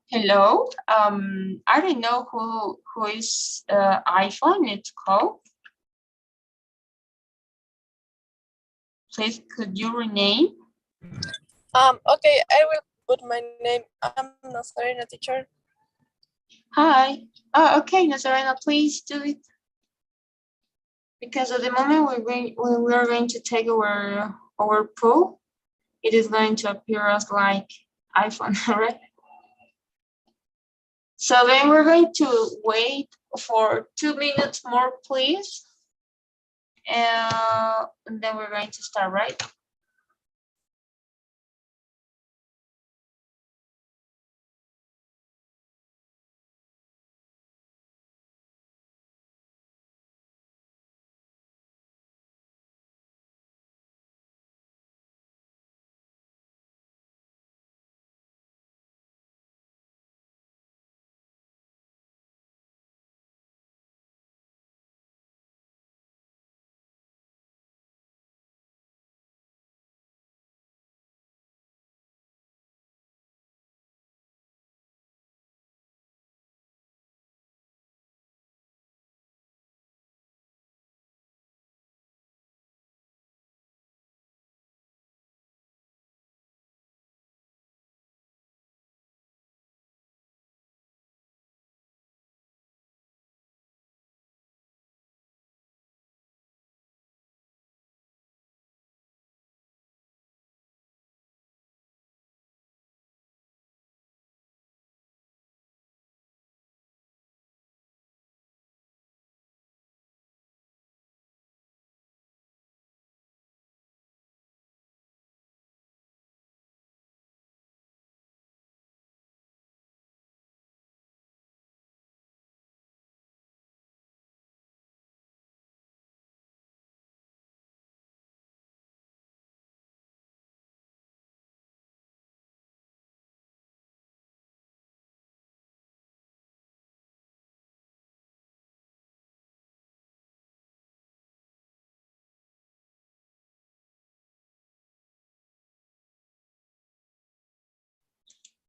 Hello. I don't know who is iPhone. It's called. Please, could you rename? Okay, I will put my name. I'm Nazarena, teacher. Hi. Oh, okay, Nazarena, please do it. Because at the moment we are going to take our poll, it is going to appear as like iPhone, right? So then we're going to wait for 2 minutes more, please. And then we're going to start, right?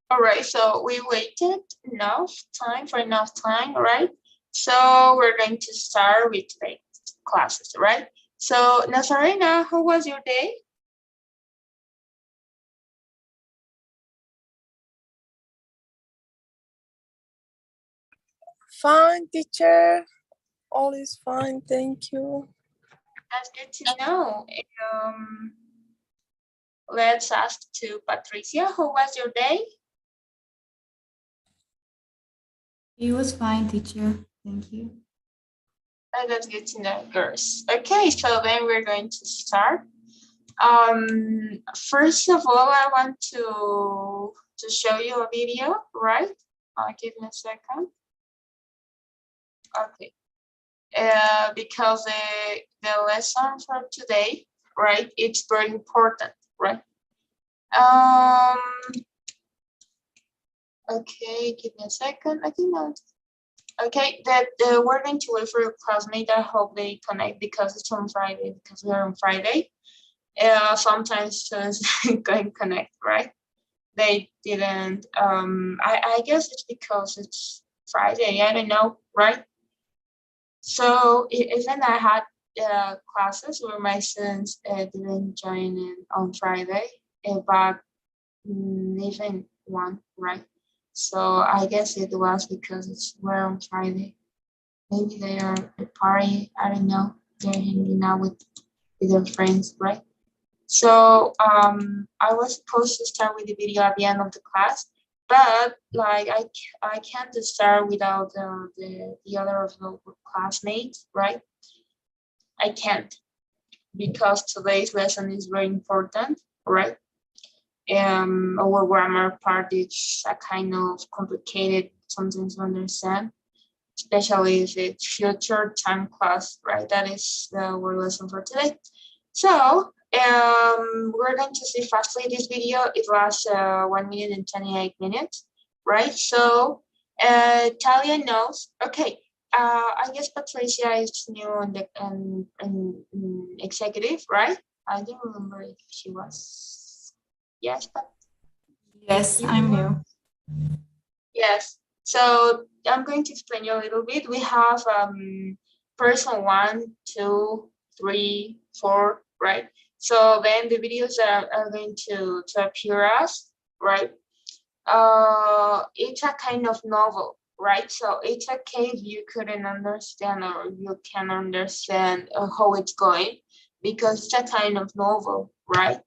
All right, so we waited enough time, right? So we're going to start with today's classes, right? So Nazarena, how was your day? Fine, teacher. All is fine, thank you. That's good to know. Let's ask to Patricia, how was your day? It was fine, teacher. Thank you. That's good to know, girls. Okay, so then we're going to start. First of all, I want to show you a video, right? Give me a second. Okay. Because the lesson for today, right? It's very important, right? Okay, give me a second. I think not. Okay, that we're going to wait for your classmate. I hope they connect because it's on Friday. Because we are on Friday. Sometimes students can connect, right? They didn't. I guess it's because it's Friday. I don't know, right? So even I had classes where my students didn't join in on Friday, but even one, right? So I guess it was because we're on Friday. Maybe they are at a party. I don't know. They're hanging out with their friends, right? So I was supposed to start with the video at the end of the class, but like I can't start without the other of the classmates, right? I can't because today's lesson is very important, right? Our grammar part is a kind of complicated sometimes to understand, especially if it's future time class, right? That is our lesson for today. So we're going to see fastly this video. It lasts 1 minute and 28 minutes, right? So Talia knows. Okay, I guess Patricia is new in the executive, right? I don't remember if she was. Yes, but Yes, I'm new. Yes. So I'm going to explain you a little bit. We have person 1, 2, 3, 4, right? So then the videos are going to appear us, right? It's a kind of novel, right? So it's a case you couldn't understand or you can understand how it's going because it's a kind of novel, right?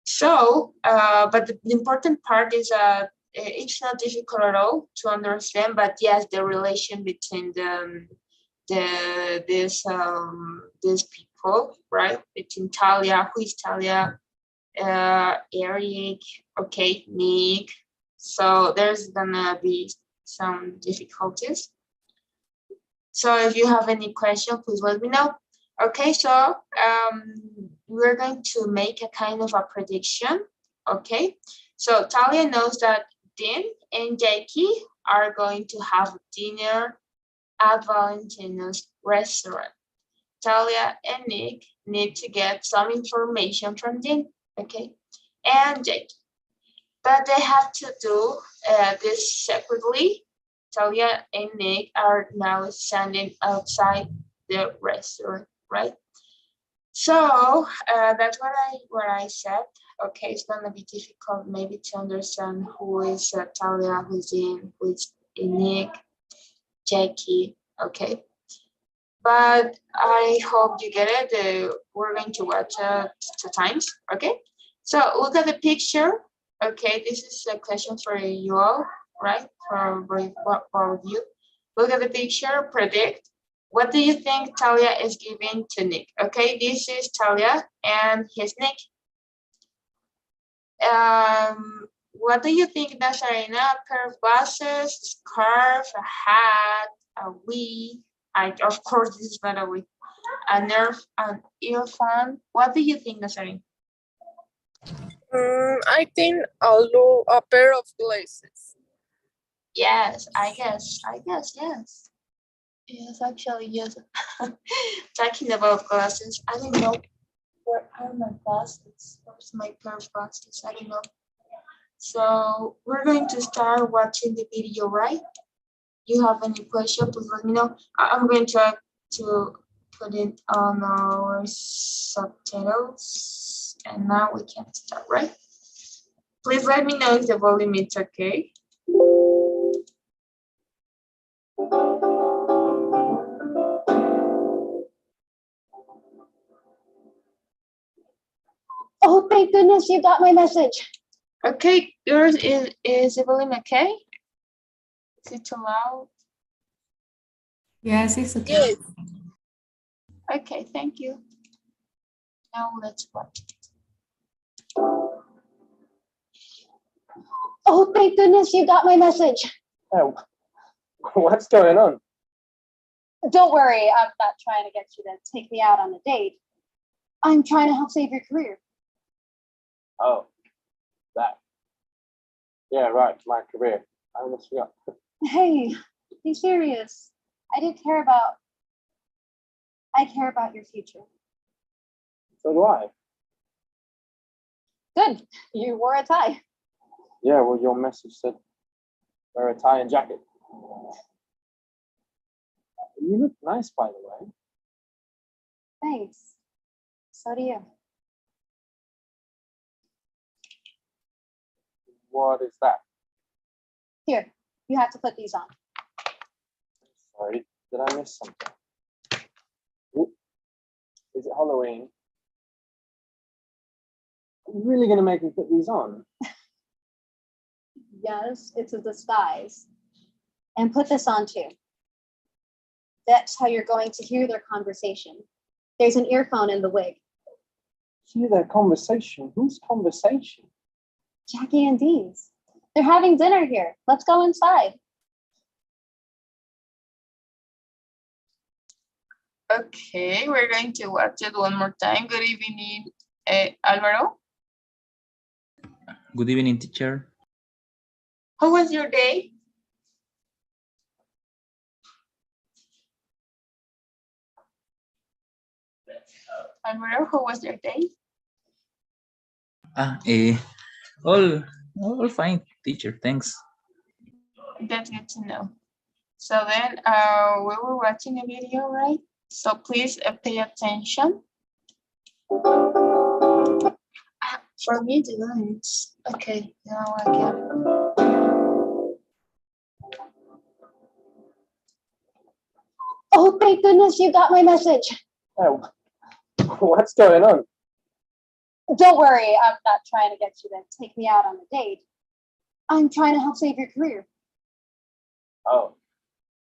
So, but the important part is that it's not difficult at all to understand, but yes, the relation between these people, right? Between Talia, who is Talia, Eric, okay, Nick. So there's gonna be some difficulties. So if you have any question, please let me know. Okay, so we're going to make a kind of a prediction. Okay, so Talia knows that Dean and Jackie are going to have dinner at Valentino's restaurant. Talia and Nick need to get some information from Dean, okay, and Jackie. But they have to do this separately. Talia and Nick are now standing outside the restaurant, right? So that's what I said. Okay, it's gonna be difficult maybe to understand who is Talia, who's Nick, Jackie. Okay, but I hope you get it. We're going to watch 2 times. Okay, so look at the picture. Okay, this is a question for you all, right? For you. Look at the picture, predict. What do you think Talia is giving to Nick? Okay, this is Talia and his Nick. What do you think, Nazarena? A pair of glasses, a scarf, a hat, a wig. Of course, this is not a wig. An earphone. What do you think, Nazarena? I think a pair of glasses. Yes, I guess, yes. Yes, actually, yes. Talking about glasses, I don't know where are my glasses. Where's my pair of glasses? I don't know. So we're going to start watching the video, right? You have any question, please let me know. I'm going to try to put it on our subtitles, and now we can start, right? Please let me know if the volume is okay. Oh, thank goodness you got my message. Okay, yours is the volume okay? Is it too loud? Yes, it's okay. Yes. Okay, thank you. Now let's watch it. Oh, thank goodness you got my message. Oh, what's going on? Don't worry, I'm not trying to get you to take me out on a date. I'm trying to help save your career. Oh, that. Yeah, right, my career. I almost forgot. Hey, be serious. I care about your future. So do I. Good, you wore a tie. Yeah, well, your message said wear a tie and jacket. You look nice, by the way. Thanks. So do you. What is that? Here, you have to put these on. Sorry, did I miss something? Ooh, is it Halloween? Are you really going to make me put these on? Yes, it's a disguise. And put this on too. That's how you're going to hear their conversation. There's an earphone in the wig. Hear their conversation? Whose conversation? Jackie and Dee's. They're having dinner here. Let's go inside. Okay, we're going to watch it one more time. Good evening, Alvaro. Good evening, teacher. How was your day? Alvaro, how was your day? Ah, all fine, teacher. Thanks. That's good to know. So then we were watching a video, right? So please pay attention. For me, the lines. Okay, now I get it. Oh, thank goodness you got my message. Oh, what's going on? Don't worry, I'm not trying to get you to take me out on a date. I'm trying to help save your career. Oh,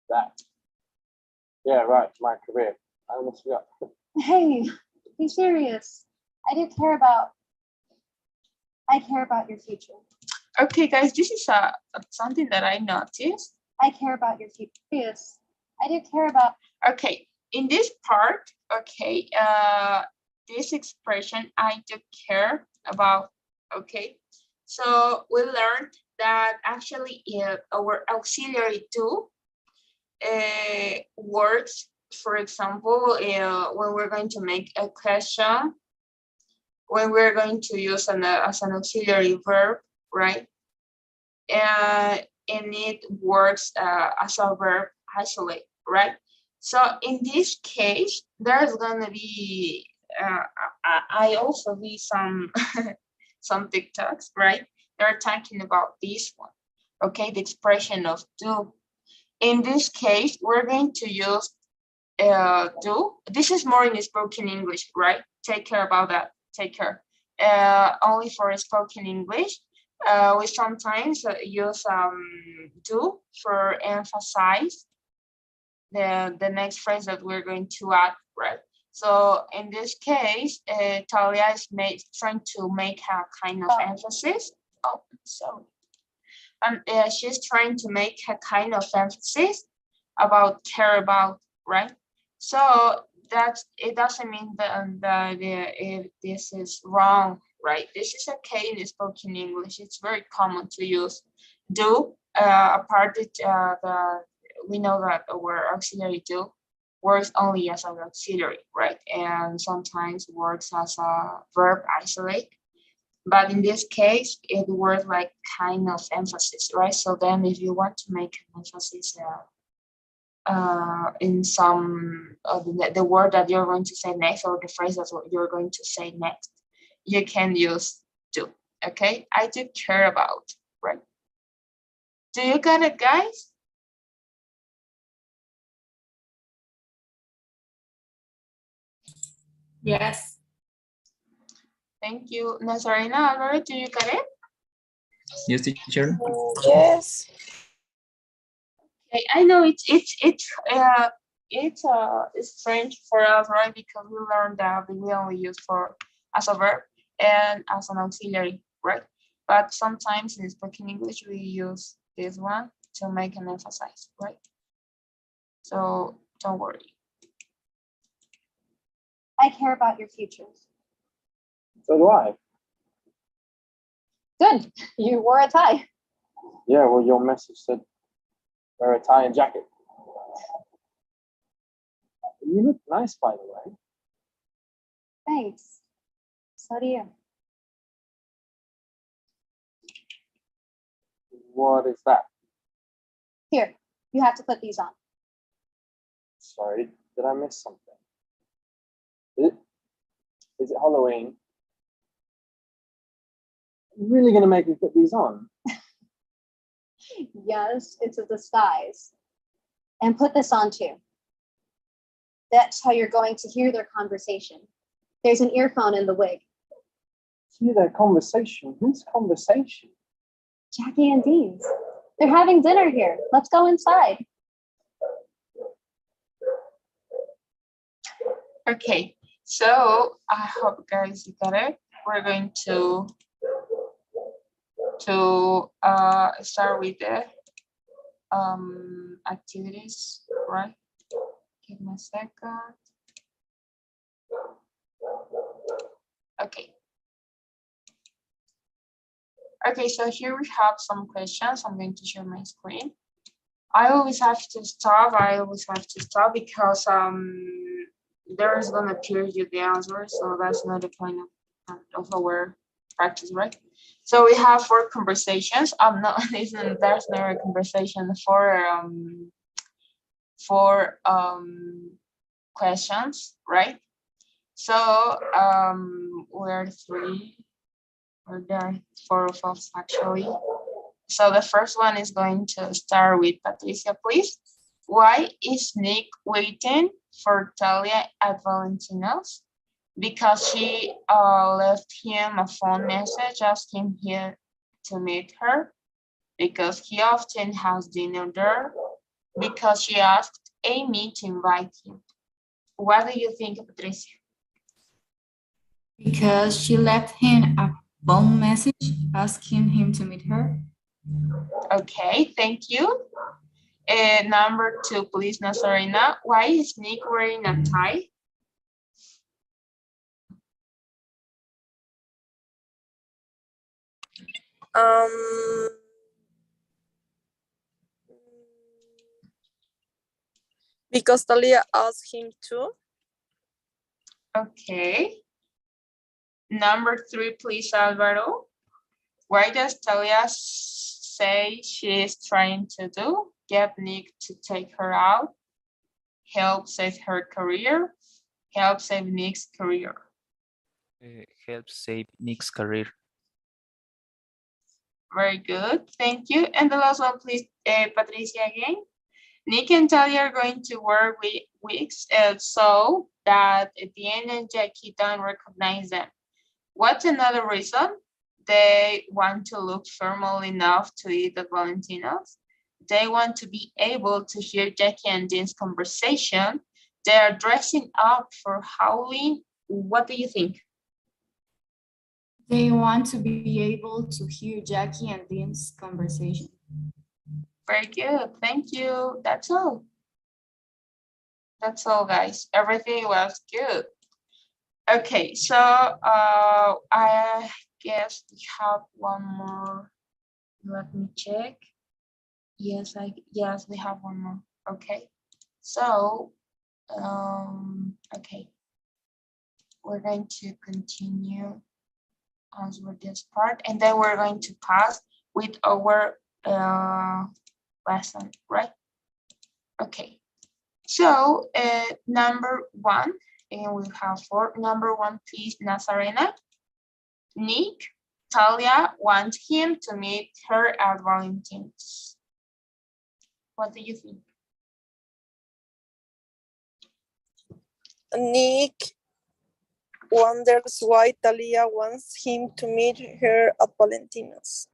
that. Yeah, right, my career. I almost forgot. Hey, be serious. I care about your future. Okay, guys, this is something that I noticed. I care about your future. Yes, I do care about. Okay, in this part, okay, this expression, I do care about, okay. So we learned that actually our auxiliary do works, for example, when we're going to make a question, when we're going to use as an auxiliary verb, right? And it works as a verb isolate, right? So in this case, there's gonna be I also read some some TikToks, right? They're talking about this one, okay? The expression of do. In this case, we're going to use do. This is more in spoken English, right? Take care about that. Take care. Only for spoken English. We sometimes use do for emphasize the next phrase that we're going to add, right? So in this case, Talia is trying to make a kind of emphasis. Oh, sorry. And she's trying to make a kind of emphasis about care about, right? So that's, it doesn't mean that this is wrong, right? This is okay in spoken English. It's very common to use do. Apart we know that our auxiliary do works only as an auxiliary, right? And sometimes works as a verb isolate. But in this case, it works like kind of emphasis, right? So then if you want to make an emphasis in some of the word that you're going to say next, or the phrase that you're going to say next, you can use do, okay? I do care about, right? Do you get it, guys? Yes. Thank you. Nazarena, Alvaro, do you get it? Yes, teacher. Yes. Okay, I know it's strange for us, right? Because we learned that we only use for as a verb and as an auxiliary, right? But sometimes in spoken English we use this one to make an emphasis, right? So don't worry. I care about your future. So do I. Good, you wore a tie. Yeah, well, your message said wear a tie and jacket. You look nice, by the way. Thanks. So do you. What is that? Here, you have to put these on. Sorry, did I miss something? Is it Halloween? You really gonna make me put these on? Yes, it's a disguise. And put this on too. That's how you're going to hear their conversation. There's an earphone in the wig. Hear their conversation? Whose conversation? Jackie and Dean's. They're having dinner here. Let's go inside. Okay, so I hope guys you got it. We're going to start with the activities, right? Give me a second. Okay. Okay, so here we have some questions. I'm going to share my screen. I always have to stop because there's gonna appear you the answer, so that's not the point of our practice, right? So we have 4 conversations. No, there's no a conversation. Four questions, right? So we're 3. Or there are 4 of us actually. So the first one is going to start with Patricia, please. Why is Nick waiting for Talia at Valentino's? Because she left him a phone message asking him to meet her. Because he often has dinner there. Because she asked Amy to invite him. What do you think, Patricia? Because she left him a phone message asking him to meet her. Okay, thank you. Number 2, please, Nazarena. Why is Nick wearing a tie? Because Talia asked him to. Okay. Number 3, please, Alvaro. Why does Talia say she is trying to do? Get Nick to take her out, help save her career, help save Nick's career. Help save Nick's career. Very good, thank you. And the last one, please, Patricia again. Nick and Talia are going to wear wigs so that Etienne and Jackie don't recognize them. What's another reason? They want to look formal enough to eat at Valentino's. They want to be able to hear Jackie and Dean's conversation. They are dressing up for Halloween. What do you think? They want to be able to hear Jackie and Dean's conversation. Very good, thank you. That's all. That's all, guys. Everything was good. Okay, so I guess we have one more. Let me check. Yes, we have one more. Okay, so okay, we're going to continue on with this part, and then we're going to pass with our lesson, right? Okay, so number 1, and we have 4. Number 1, please, Nazarena. Nick, Talia wants him to meet her at Valentine's. What do you think? Nick wonders why Talia wants him to meet her at Valentino's.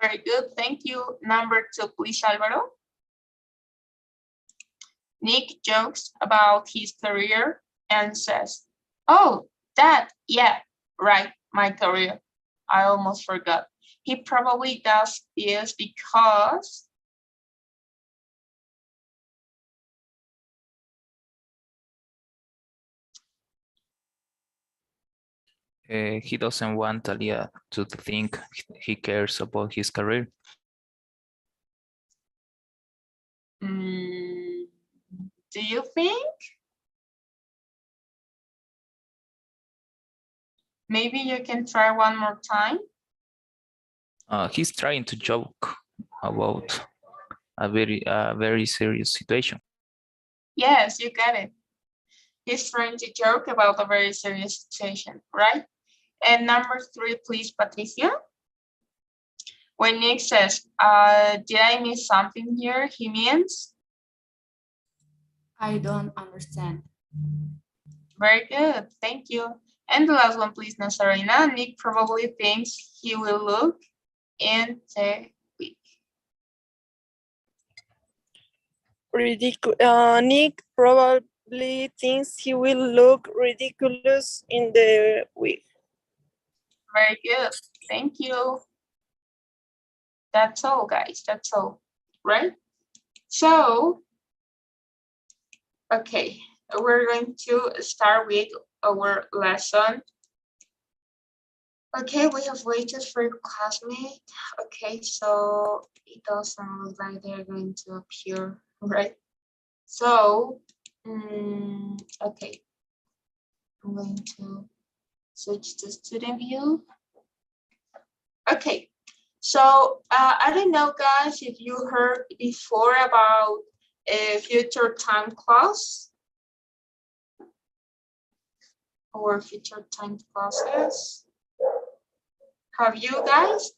Very good, thank you. Number 2, please, Alvaro. Nick jokes about his career and says, oh, that, yeah, right, my career. I almost forgot. He probably does this because He doesn't want Talia to think he cares about his career. do you think? Maybe you can try one more time. He's trying to joke about a very serious situation. Yes, you got it. He's trying to joke about a very serious situation, right? And number 3, please, Patricia. When Nick says, did I miss something here? He means? I don't understand. Very good, thank you. And the last one, please, Nazarena. Nick probably thinks he will look in the week. Nick probably thinks he will look ridiculous in the wig. Very good, thank you. That's all, guys, that's all, right? So, okay, we're going to start with our lesson. Okay, we have waited for your classmate. Okay, so it doesn't look like they're going to appear, right? So, okay, I'm going to switch to student view. Okay, so I don't know, guys, if you heard before about a future time clause or future time clauses. Have you guys?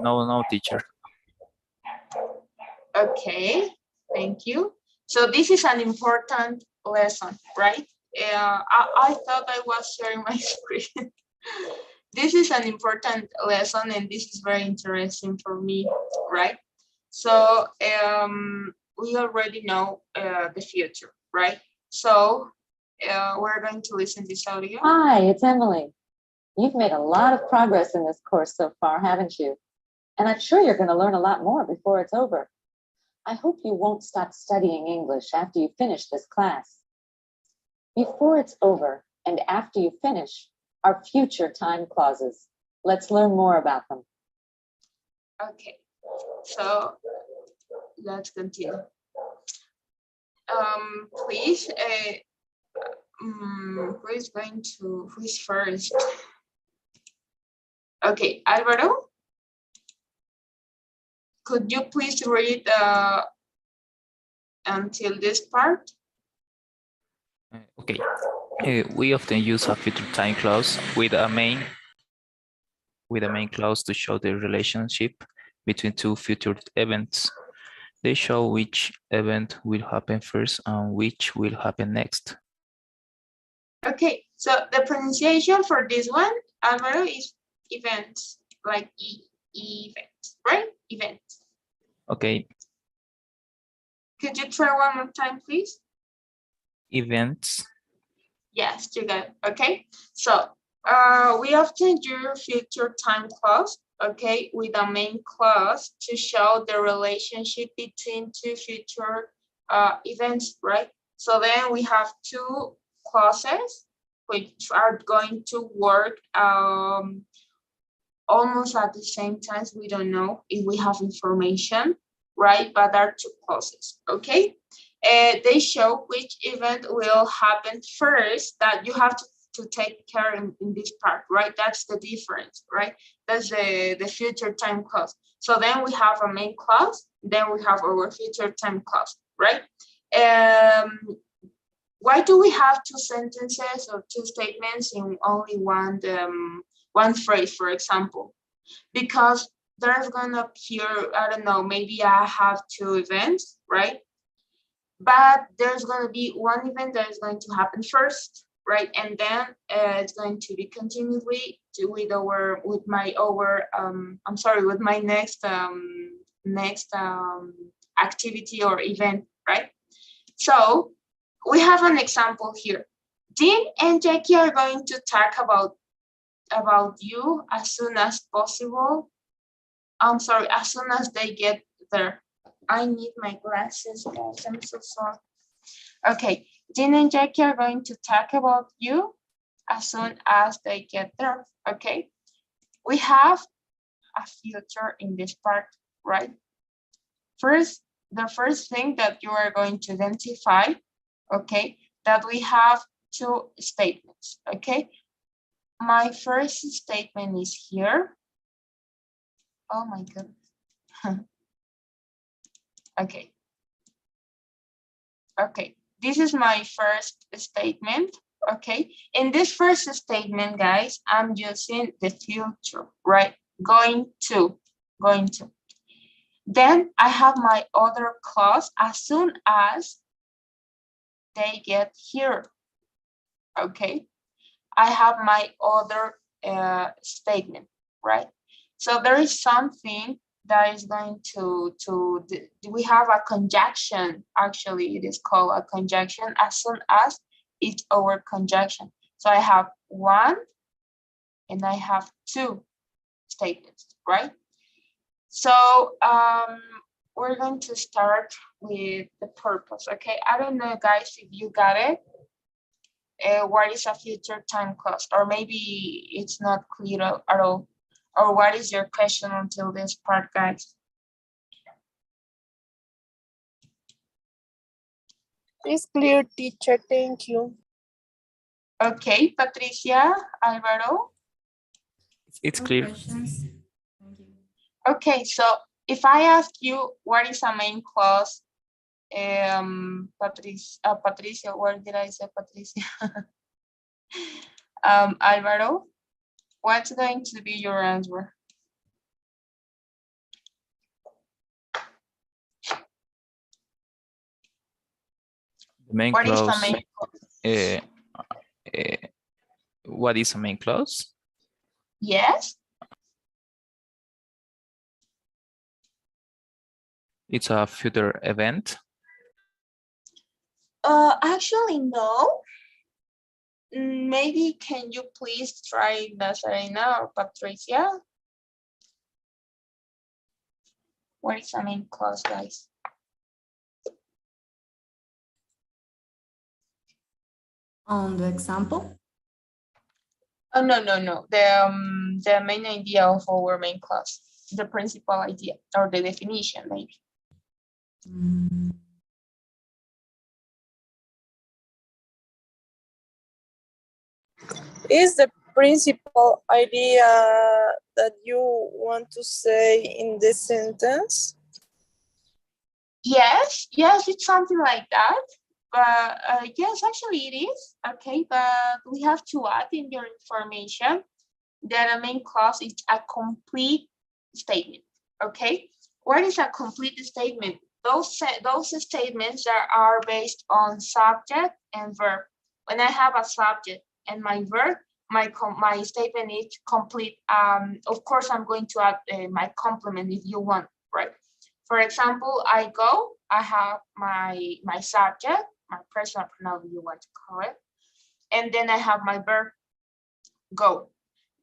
No, teacher. Okay, thank you. So this is an important lesson, right? I thought I was sharing my screen. This is an important lesson and this is very interesting for me, right? So we already know the future, right? So we're going to listen to this audio. Hi, it's Emily. You've made a lot of progress in this course so far, haven't you? And I'm sure you're going to learn a lot more before it's over. I hope you won't stop studying English after you finish this class. Before it's over and after you finish are future time clauses. Let's learn more about them. Okay, so let's continue. Please, who is first? Okay, Alvaro, could you please read until this part? Okay. We often use a future time clause with a main clause to show the relationship between two future events. They show which event will happen first and which will happen next. Okay, so the pronunciation for this one, Alvaro, is events, like event, right? Event. Okay, Could you try one more time, please? events. Yes, you got it. Okay, so we often use future time clause, okay, with a main clause to show the relationship between two future events, right? So then we have two clauses which are going to work almost at the same time. We don't know if we have information, right? But there are two clauses, okay? They show which event will happen first, that you have to take care in this part, right? That's the difference, right? That's the future time clause. So then we have a main clause, then we have our future time clause, right? Why do we have two sentences or two statements in only one phrase, for example? Because there's gonna appear, I don't know, maybe I have two events, right? But there's going to be one event that is going to happen first, right? And then it's going to be continuously with my next activity or event, right? So we have an example here. Dean and Jackie are going to talk about you as soon as possible. I'm sorry, as soon as they get there. I need my glasses, guys. I'm so sorry. Okay, Dean and Jackie are going to talk about you as soon as they get there. Okay, we have a future in this part, right? The first thing that you are going to identify, okay, that we have two statements. Okay, my first statement is here. Oh my goodness. Okay. Okay, this is my first statement. Okay, in this first statement, guys, I'm using the future, right? Going to. Then I have my other clause as soon as they get here. Okay, I have my other statement, right? So there is something that is going we have a conjunction. Actually, it is called a conjunction as soon as it's our conjunction. So I have one and I have two statements, right? So we're going to start with the purpose, okay? I don't know, guys, if you got it. What is a future time clause? Or maybe it's not clear at all. Or what is your question until this part, guys? It's clear, teacher. Thank you. Okay, Patricia, Alvaro. It's No clear. questions. Thank you. Okay, so if I ask you what is a main clause, Patricia, where did I say Patricia? Alvaro, what's going to be your answer? The main What is the clause. main clause? What is a main clause? Yes. It's a future event. Actually, no. Maybe can you please try Nazarena or Patricia? What is the main clause, guys? On the example, Oh, no. The main idea of our main clause, the principal idea or the definition, maybe. mm, Is the principal idea that you want to say in this sentence? Yes, it's something like that. But yes, actually it is. Okay, but we have to add in your information that a main clause is a complete statement. Okay, what is a complete statement? Those statements that are based on subject and verb. When I have a subject and my verb, my statement is complete. Of course, I'm going to add my complement if you want, right? For example, I go, I have my subject, my personal pronoun, if you want to call it, and then I have my verb, go.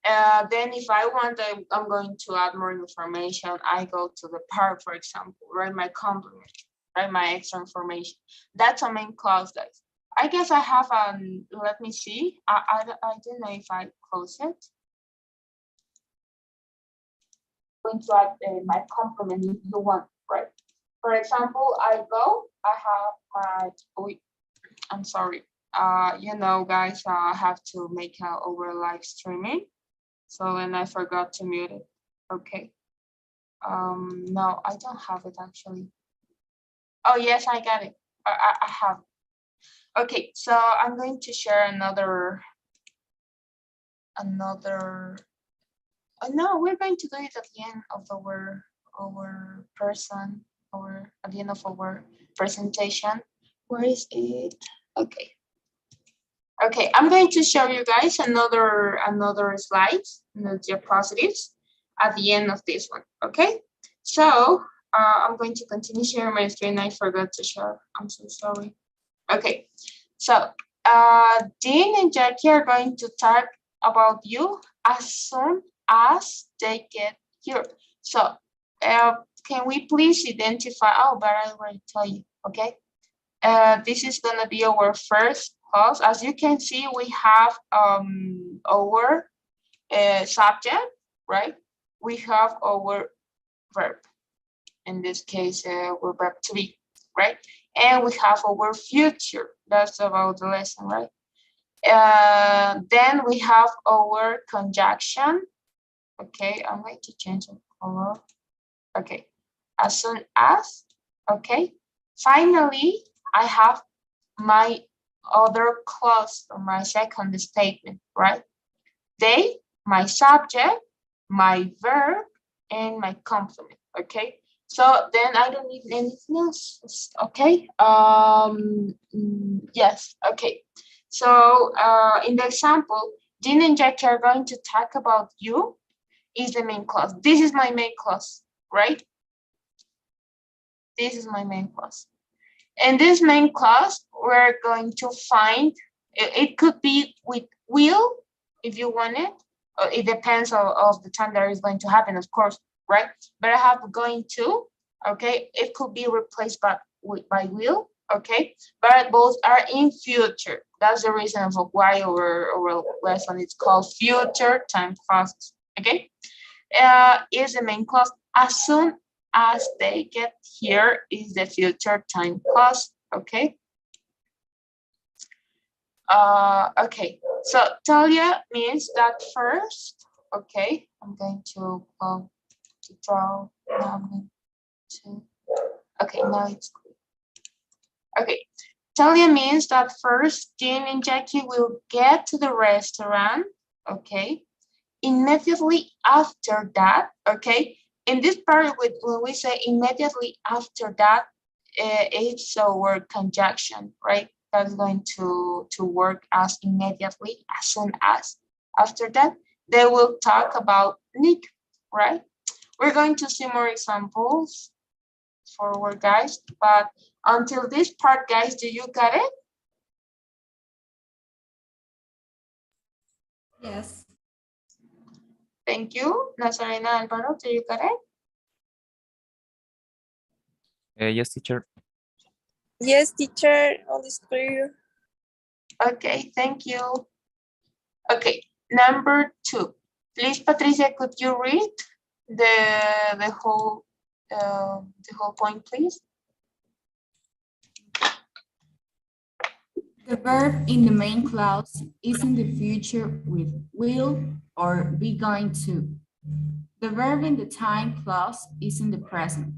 Then if I want, I'm going to add more information. I go to the part, for example, write my complement, write my extra information. That's a main clause, guys. I guess I have, let me see. I don't know if I close it. I'm going to add my complement if you want, right? For example, I go, I have my, I'm sorry. You know, guys, I have to make over live streaming. So, and I forgot to mute it. Okay. No, I don't have it actually. Oh, yes, I got it. I have it. Okay, so I'm going to share another. Oh, no, we're going to do it at the end of our at the end of our presentation. Where is it? Okay. Okay, I'm going to show you guys another slide, the diapositives at the end of this one. Okay, so I'm going to continue sharing my screen. I forgot to share. I'm so sorry. Okay, so Dean and Jackie are going to talk about you as soon as they get here. So can we please identify? Oh, but I already told you. Okay. This is gonna be our first clause. As you can see, we have our subject, right? We have our verb. In this case, our verb to be, right? And we have our future. That's about the lesson, right? Then we have our conjunction. Okay, I'm going to change the color. Okay, as soon as. Okay, finally, I have my other clause or my second statement, right? They, my subject, my verb, and my complement. Okay. So then I don't need anything else. Okay. Yes. Okay. So in the example, Jean and Jackie are going to talk about you is the main clause. This is my main clause, right? This is my main clause. In this main clause, we're going to find, it could be with will, if you want it. It depends of the time that is going to happen, of course, right? But I have going to, okay? It could be replaced by will, okay? But both are in future. That's the reason of why our lesson is called future time clauses, okay? Is the main clause. As soon as they get here is the future time clause, okay? Okay, so Talia means that first, Okay, I'm going to draw. Now I'm going to. Okay, now it's clear. Okay, Talia means that first Jean and Jackie will get to the restaurant. Okay, immediately after that. Okay, in this part, when we say immediately after that, it's a word conjunction, right? That's going to work as immediately, as soon as. After that, they will talk about Nick, right? We're going to see more examples forward, guys, but until this part, guys, do you get it? Yes. Thank you. Nazarena, Alvaro, do you get it? Yes, teacher. Yes, teacher, all is clear. Okay, thank you. Okay, number 2. Please, Patricia, could you read the whole point, please? The verb in the main clause is in the future with will or be going to. The verb in the time clause is in the present.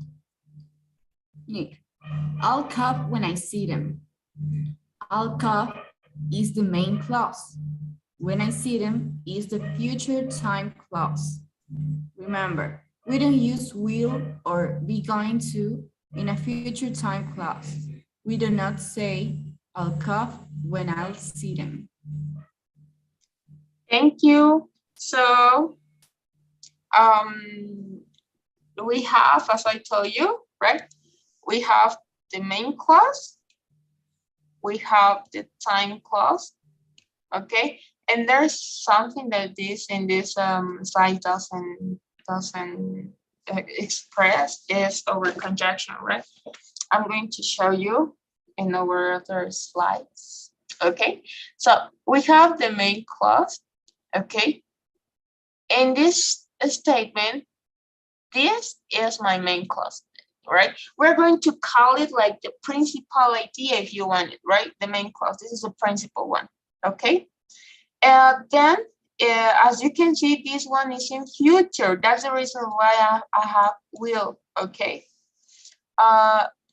Nick, I'll come when I see them. I'll come is the main clause. When I see them is the future time clause. Remember, we don't use will or be going to in a future time clause. We do not say, I'll cough when I'll see them. Thank you. So we have, as I told you, right? We have the main clause. We have the time clause. Okay, and there's something that this in this slide doesn't express is our conjunction, right? I'm going to show you in our other slides. Okay, so we have the main clause. Okay, in this statement, this is my main clause, right? We're going to call it like the principal idea if you want it, right? The main clause. This is the principal one. Okay. Then, as you can see, this one is in future. That's the reason why I have will. Okay.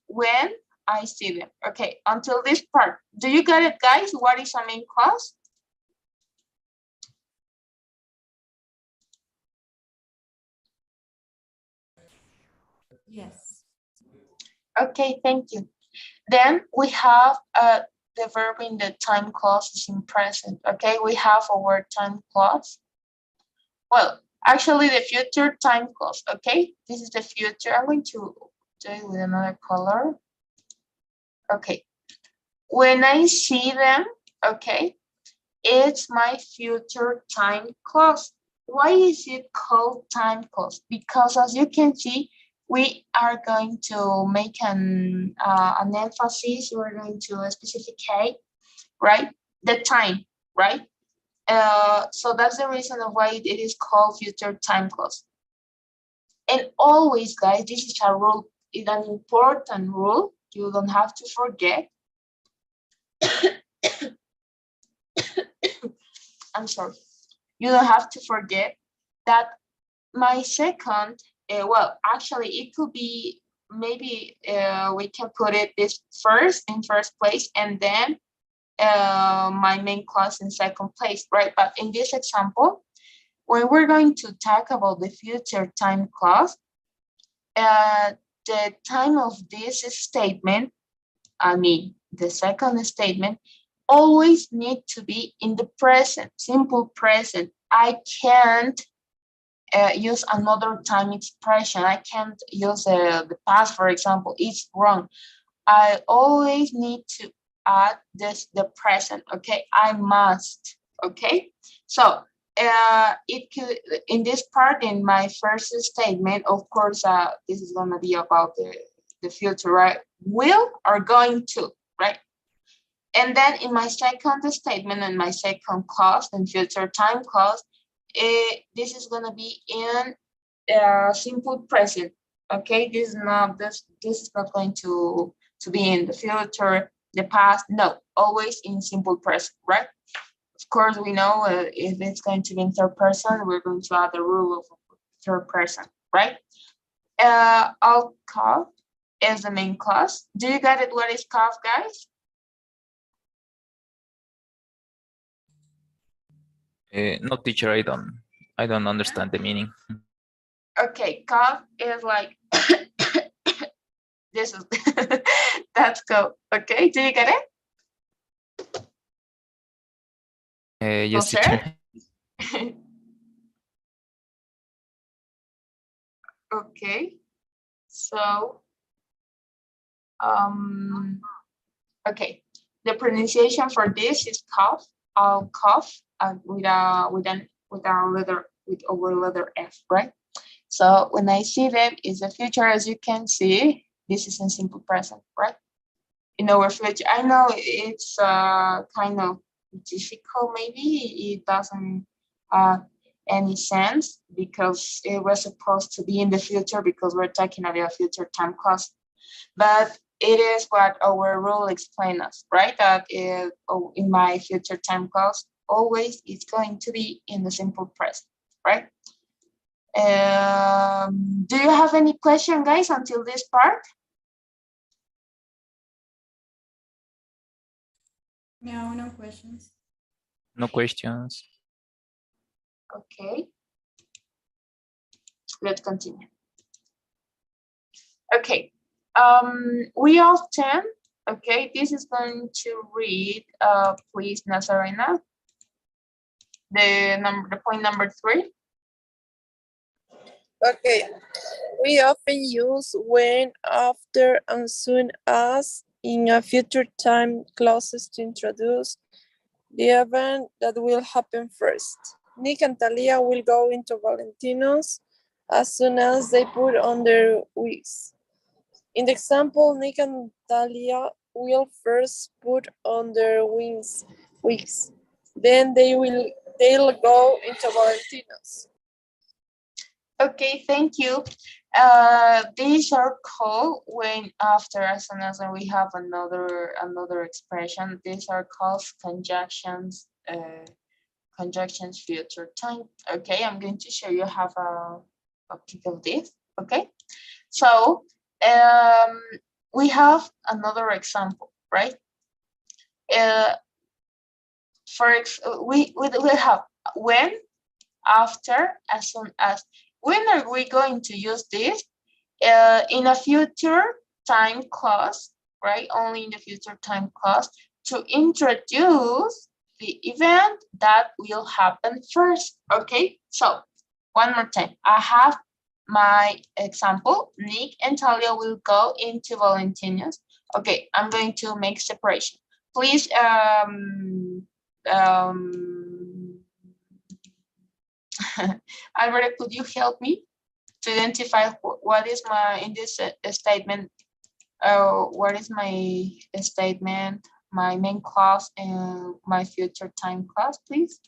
When I see them. Okay. Until this part, do you get it, guys? What is a main clause? Yes. Okay. Thank you. Then we have the verb in the time clause is in present. Okay, we have our time clause. Well, actually the future time clause. Okay, this is the future. I'm going to do it with another color. Okay, when I see them, okay, it's my future time clause. Why is it called time clause? Because as you can see, we are going to make an emphasis. We're going to specificate, right? The time, right? So that's the reason of why it is called future time clause. And always, guys, this is a rule. It's an important rule. You don't have to forget. I'm sorry. You don't have to forget that my second, well, actually, it could be maybe we can put it this in first place, and then my main clause in second place, right? But in this example, when we're going to talk about the future time clause, the time of this statement, I mean, the second statement, always need to be in the present, simple present. I can't use another time expression. I can't use the past, for example. It's wrong. I always need to add the present. Okay, I must. Okay, so it could in this part in my first statement. Of course, this is gonna be about the future, right? Will or going to, right? And then in my second statement and my second clause and future time clause, this is gonna be in simple present. Okay, this is not going to be in the future, the past. No, always in simple present, right? Of course, we know if it's going to be in third person, we're going to add the rule of third person, right? All cough is the main clause. Do you get it? What is cough, guys? No, teacher, I don't understand the meaning. Okay, cough is like this is that's go. Okay, do you get it? Yes, No, teacher. Okay, so okay, the pronunciation for this is cough. I'll cough with over letter F, right? So when I see them is the future, as you can see, this is in simple present, right? In our future, I know it's kind of difficult. Maybe it doesn't any sense because it was supposed to be in the future because we're talking about future time clause, but it is what our rule explains us, right? That is, in my future time clause, always it's going to be in the simple present, right? Do you have any question, guys, until this part? No, no questions. No questions. Okay. Let's continue. Okay. We often, okay, this is going to read, please, Nazarena, the point number 3. Okay. We often use when, after, and soon as in a future time clauses to introduce the event that will happen first. Nick and Talia will go into Valentino's as soon as they put on their wigs. In the example, Nick and Talia will first put on their wigs. Then they'll go into Valentino's. Okay, thank you. These are called when after, as soon as we have another expression. These are called conjunctions. Conjunctions future time. Okay, I'm going to show you how a pic of this. Okay, so we have another example, right? We have when, after, as soon as. When are we going to use this? In a future time clause, right? Only in the future time clause to introduce the event that will happen first. Okay, so one more time. I have my example. Nick and Talia will go into Valentina's. Okay, I'm going to make separation. Please, Alberto, could you help me to identify what is my, in this statement, what is my statement, my main clause and my future time clause, please?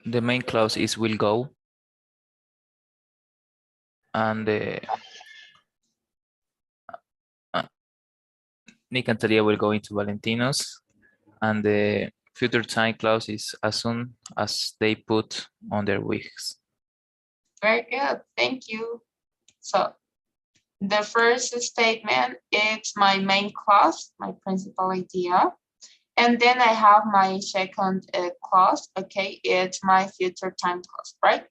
The main clause is will go. And Nick and Talia will go into Valentino's. And the future time clause is as soon as they put on their wigs. Very good, thank you. So the first statement is my main clause, my principal idea. And then I have my second clause, okay, it's my future time clause, right?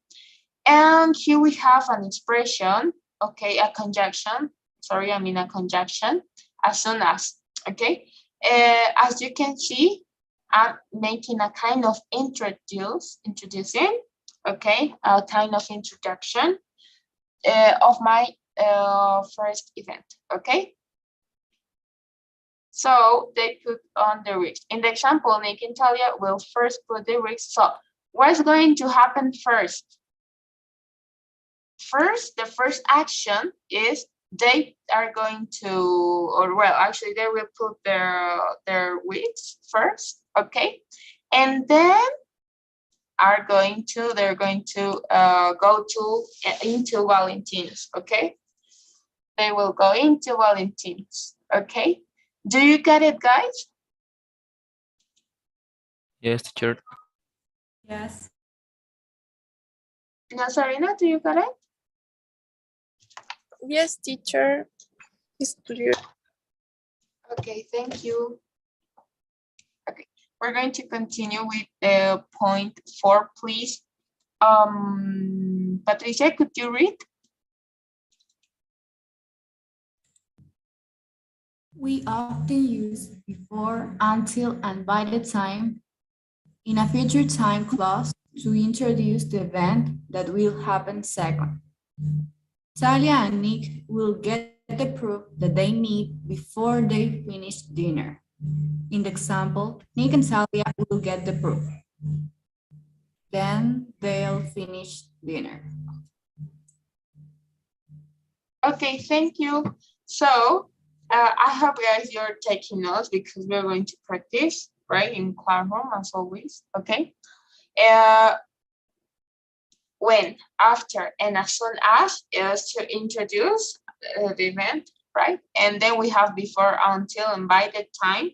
And here we have an expression, okay, a conjunction, sorry, I mean a conjunction, as soon as, okay? As you can see, I'm making a kind of introducing, okay, a kind of introduction of my first event, okay? So they put on the wigs. In the example, Nick and Talia will first put the wigs. So what's going to happen first? First, the first action is they are going to, or well, actually they will put their wigs first, okay? And then they're going to go into Valentino's, okay? They will go into Valentino's, okay? Do you get it, guys? Yes, teacher. Yes. Nazarena, do you got it? Yes, teacher. It's clear. Okay, thank you. Okay, we're going to continue with point 4, please. Patricia, could you read? We often use before, until, and by the time in a future time clause to introduce the event that will happen second. Talia and Nick will get the proof that they need before they finish dinner. In the example, Nick and Talia will get the proof. Then they'll finish dinner. Okay, thank you. So I hope guys you're taking notes because we're going to practice, right, in classroom as always, okay? When, after, and as soon as is to introduce the event, right? And then we have before, until, and by the time.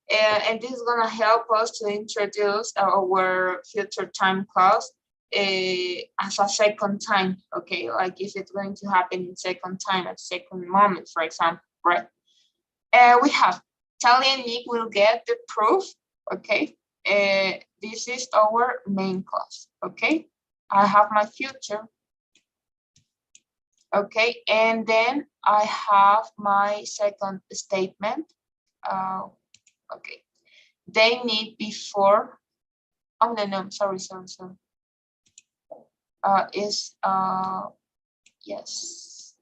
And this is gonna help us to introduce our future time clause as a second time, okay? Like if it's going to happen in second time, at second moment, for example, right? We have Talia and Nick will get the proof, okay? This is our main clause, okay? I have my future. Okay, and then I have my second statement. Okay, they need before. Oh no, sorry. Yes.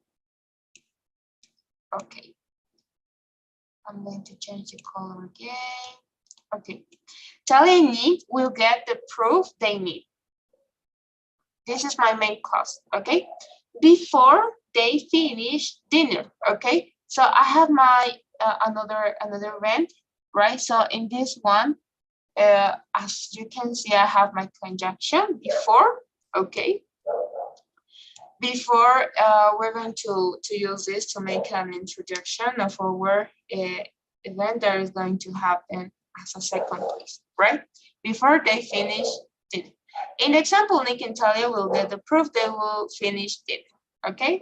Okay. I'm going to change the color again. Okay. Talia and Nick will get the proof they need. This is my main clause, okay? Before they finish dinner, okay? So I have my another event, right? So in this one, as you can see, I have my conjunction before, okay? Before, we're going to use this to make an introduction of our event that is going to happen as a second place, right? Before they finish dinner. In the example, Nick and Talia will get the proof they will finish dinner, okay?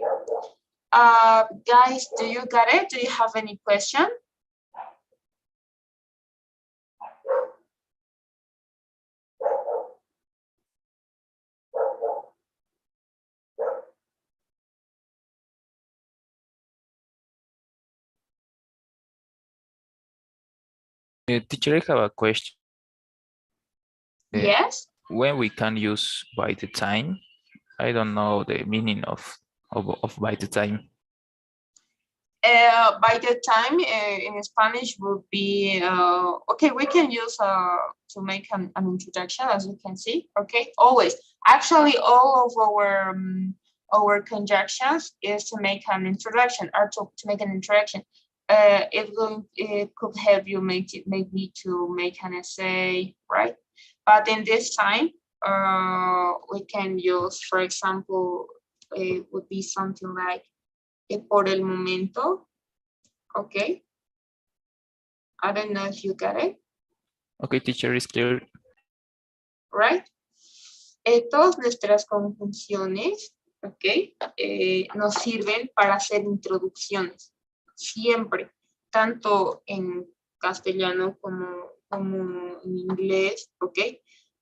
Guys, do you got it? Do you have any question? Teacher, I have a question. Yes. When we can use by the time, I don't know the meaning of by the time. By the time in Spanish would be, okay, we can use to make an introduction, as you can see, okay, always. Actually, all of our conjunctions is to make an introduction or to make an introduction. It could help you make me to make an essay, right? But in this time, we can use, for example, it would be something like por el momento, okay? I don't know if you got it. Okay, teacher, is clear. Right? Todas nuestras conjunciones, ok, nos sirven para hacer introducciones. Siempre, tanto en castellano como en inglés, ok.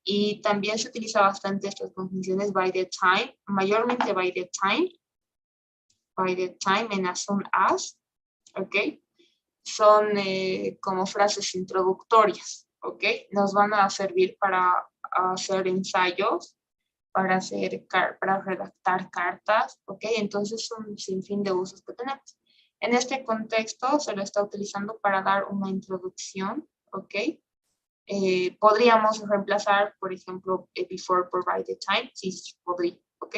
Y también se utiliza bastante estas conjunciones by the time, mayormente by the time, and as soon as, ok. Son como frases introductorias, ¿ok? Nos van a servir para hacer ensayos, para redactar cartas, ¿ok? Entonces son un sinfín de usos que tenemos. En este contexto se lo está utilizando para dar una introducción, ¿ok? Podríamos reemplazar, por ejemplo, before por by the time, sí, podría, ¿ok?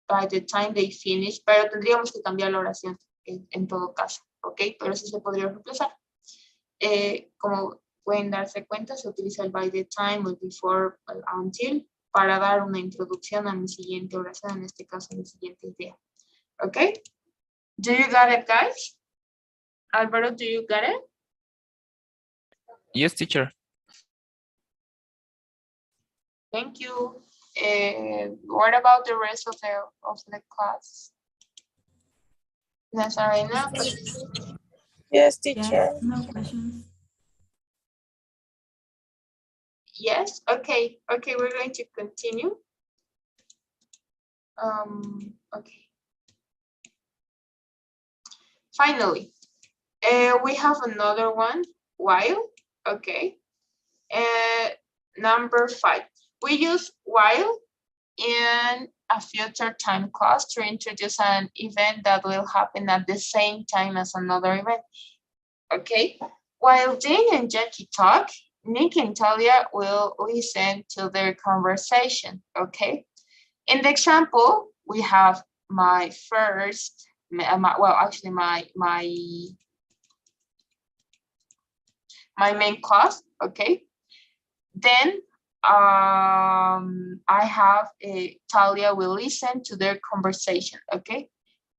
By the time they finish, pero tendríamos que cambiar la oración en todo caso, ¿ok? Pero eso se podría reemplazar. Como pueden darse cuenta, se utiliza el by the time, el before, el until, para dar una introducción a mi siguiente oración, en este caso a mi siguiente idea, ¿ok? Do you got it, guys? Álvaro, do you got it? Yes, teacher. Thank you. What about the rest of the class? Nazarena? Yes, teacher. Yes, no questions. Yes, okay. Okay, we're going to continue. Okay. Finally, we have another one, while, okay. Number 5, we use while in a future time clause to introduce an event that will happen at the same time as another event. Okay, while Dean and Jackie talk, Nick and Talia will listen to their conversation. Okay, in the example, we have my first, well, actually my main class. Okay, then I have Talia will listen to their conversation. Okay,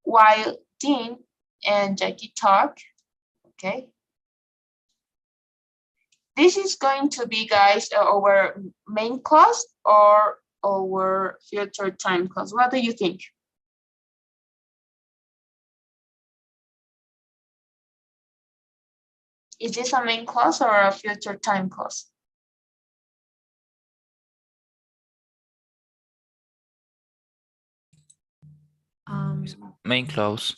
while Dean and Jackie talk. Okay, this is going to be, guys, our main class or our future time class. What do you think? Is this a main class or a future time class? Main clause.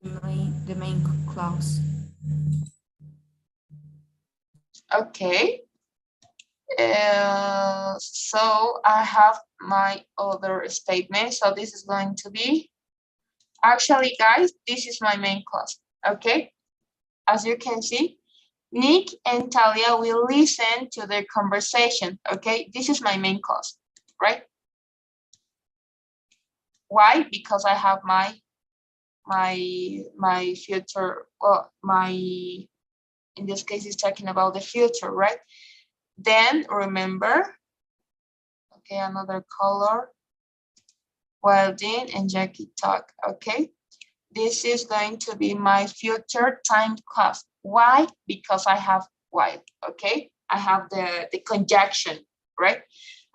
The main clause. Okay. So I have my other statement. So this is going to be, actually, guys, this is my main class. Okay. As you can see, Nick and Talia will listen to their conversation. Okay. This is my main class, right? Why? Because I have my future, well, in this case, is talking about the future, right? Then remember, okay, another color, while Dean and Jackie talk, okay? This is going to be my future time class. Why? Because I have while, okay? I have the conjunction, right?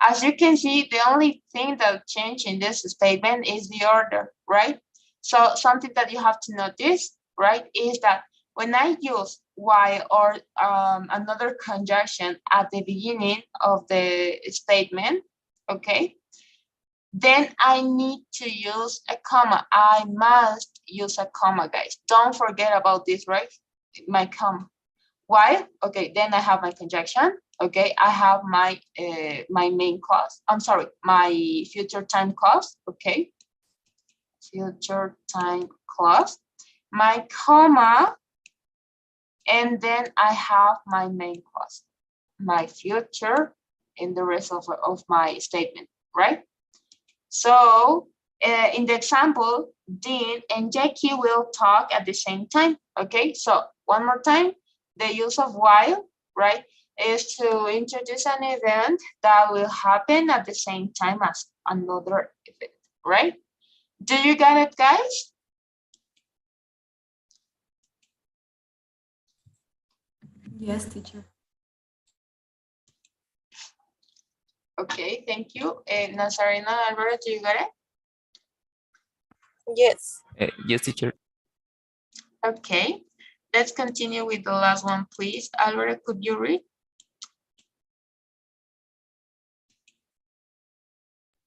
As you can see, the only thing that changed in this statement is the order, right? So something that you have to notice, right, is that when I use while or another conjunction at the beginning of the statement, okay, then I need to use a comma. I must use a comma, guys. Don't forget about this, right? My comma. Why? Okay, then I have my conjunction. Okay, I have my my main clause. I'm sorry, my future time clause. Okay, future time clause. My comma, and then I have my main clause, my future, and the rest of my statement, right? So in the example, Dean and Jackie will talk at the same time. Okay, so one more time, the use of while, right, is to introduce an event that will happen at the same time as another event, right? Do you get it, guys? Yes, teacher. Okay, thank you. Nazarena, Alvaro, do you get it? Yes. Yes, teacher. Okay, let's continue with the last one, please. Alvaro, could you read?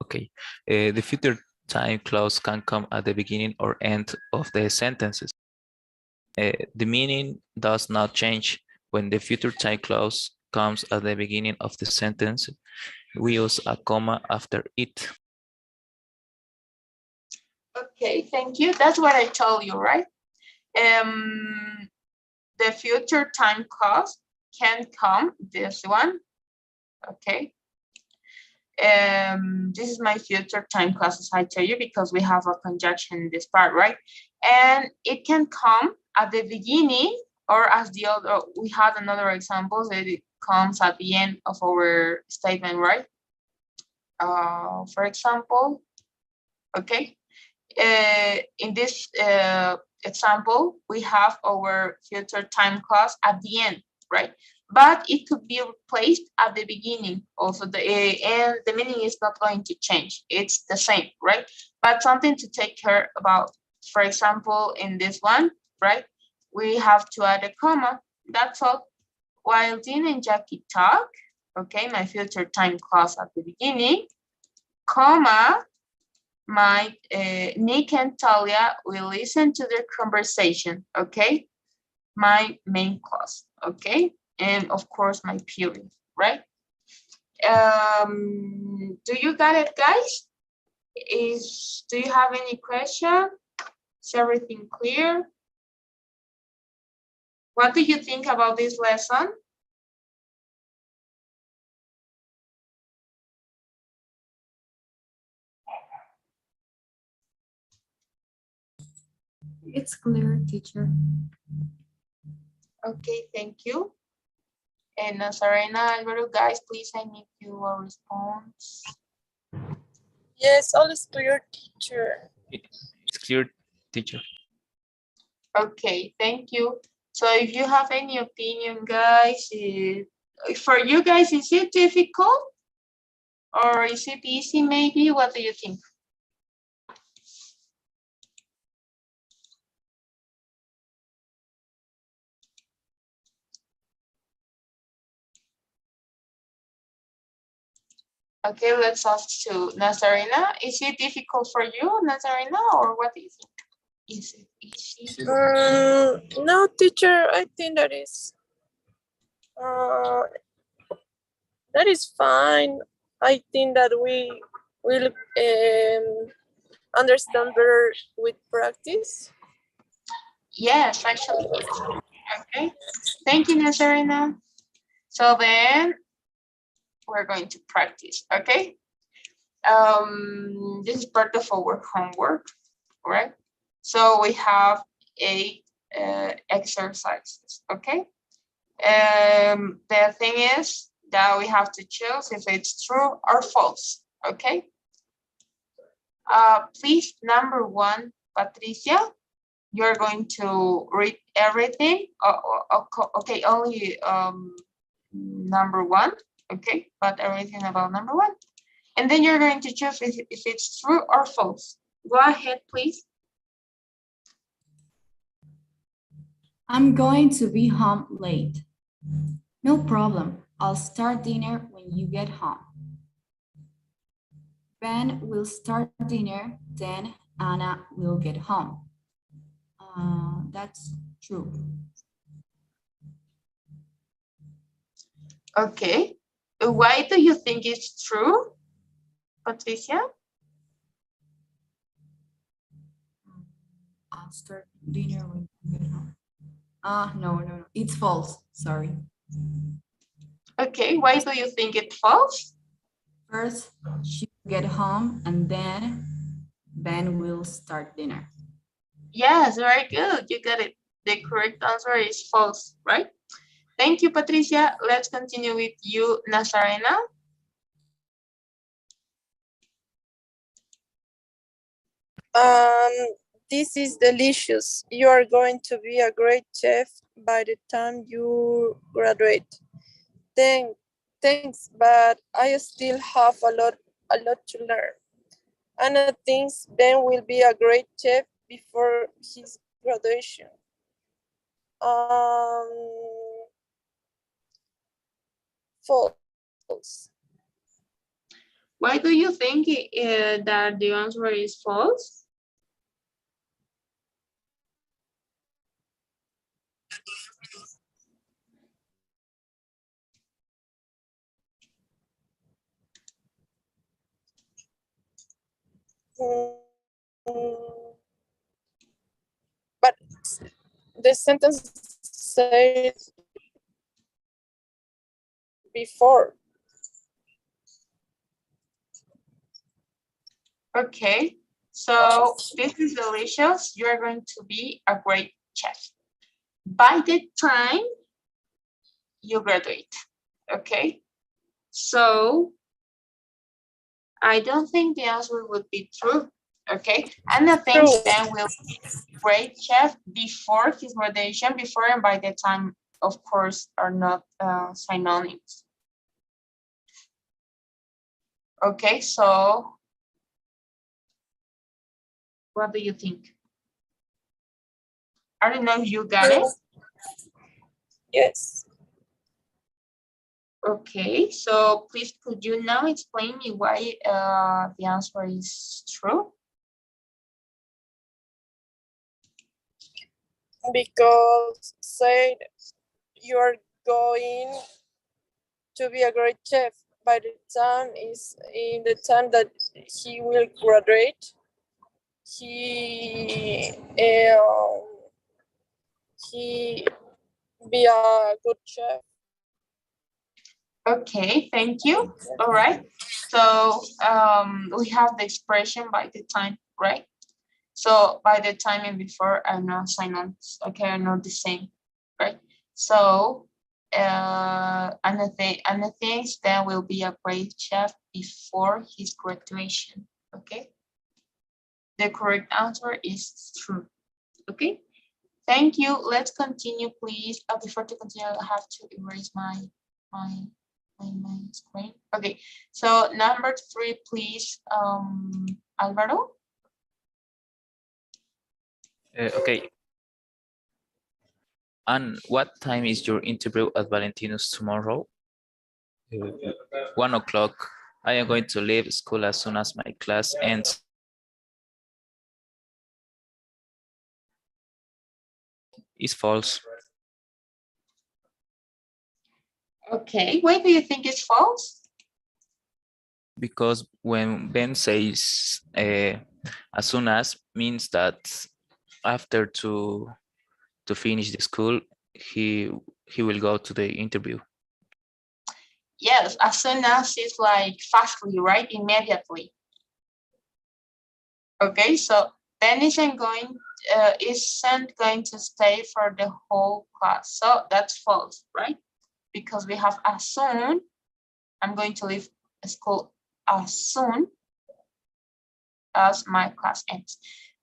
Okay. The future time clause can come at the beginning or end of the sentences. The meaning does not change when the future time clause comes at the beginning of the sentence. We use a comma after it. Okay, thank you. That's what I told you, right? The future time clause can come, this one, okay? This is my future time clause, as I tell you, because we have a conjunction in this part, right? And it can come at the beginning or as the other, we had another example that it comes at the end of our statement, right? For example, okay, in this example, we have our future time clause at the end, right? but it could be replaced at the beginning. Also, and the meaning is not going to change. It's the same, right? But something to take care about. For example, in this one, right, we have to add a comma. That's all. While Dean and Jackie talk, okay, my future time clause at the beginning, comma, my Nick and Talia will listen to their conversation, okay? My main clause, okay? And of course, my period, right? Do you got it, guys? Do you have any question? Is everything clear? What do you think about this lesson? It's clear, teacher. Okay, thank you. And Nazarena, Alvaro, guys, please, I need your response. Yes, all is clear, teacher. It's clear, teacher. Okay, thank you. So if you have any opinion, guys, for you guys, is it difficult or is it easy maybe? What do you think? Okay, let's ask to Nazarena. Is it difficult for you, Nazarena, or what do you think? Is it easy? No, teacher, I think that is fine. I think that we will understand better with practice. Yes, actually, yes. Okay, thank you, Nazarena. So then we're going to practice, okay? This is part of our homework, right? So we have 8 exercises, okay? The thing is that we have to choose if it's true or false, okay? Please, number 1, Patricia, you're going to read everything. Okay, only number 1, okay? But everything about number 1. And then you're going to choose if it's true or false. Go ahead, please. I'm going to be home late. No problem. I'll start dinner when you get home. Ben will start dinner, then Anna will get home. That's true. Okay. Why do you think it's true, Patricia? I'll start dinner when you get home. No, it's false, sorry. Okay, why do you think it's false? First, she will get home and then Ben will start dinner. Yes, very good. You got it. The correct answer is false, right? Thank you, Patricia. Let's continue with you, Nazarena. This is delicious. You are going to be a great chef by the time you graduate. Thanks, but I still have a lot to learn. Anna thinks Ben will be a great chef before his graduation. False. Why do you think that the answer is false? But the sentence says before. Okay, so this is delicious. You're going to be a great chef by the time you graduate. Okay, so I don't think the answer would be true. Okay, and I think Ben will be a great chef before his graduation, before and by the time of course, are not synonyms. Okay, so what do you think? I don't know if you got it. Yes. Okay, so please could you now explain me why the answer is true? Because said you are going to be a great chef by the time is in the time that he will graduate. He be a good chef. Okay, thank you. All right. So we have the expression by the time, right? So by the time and before are not synonyms, okay, are not the same, right? So another thing there will be a great chef before his graduation, okay? The correct answer is true, okay? Thank you. Let's continue, please. Before to continue, I have to erase my screen. Okay, so number 3, please, Alvaro. Okay. And what time is your interview at Valentino's tomorrow? 1 o'clock. I am going to leave school as soon as my class ends. Is false. Okay, why do you think it's false? Because when Ben says as soon as means that after to finish the school, he will go to the interview. Yes, as soon as it's like fastly, right? Immediately. Okay, so Ben isn't going to stay for the whole class. So that's false, right? Because we have as soon. I'm going to leave school as soon as my class ends.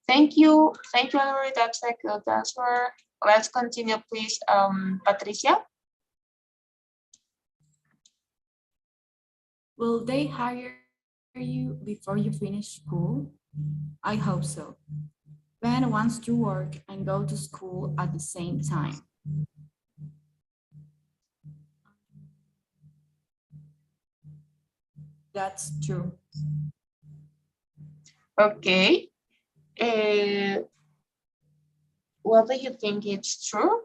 Thank you, Ellery. That's a good answer. Let's continue, please, Patricia. Will they hire you before you finish school? I hope so. Ben wants to work and go to school at the same time. That's true. Okay. What do you think it's true?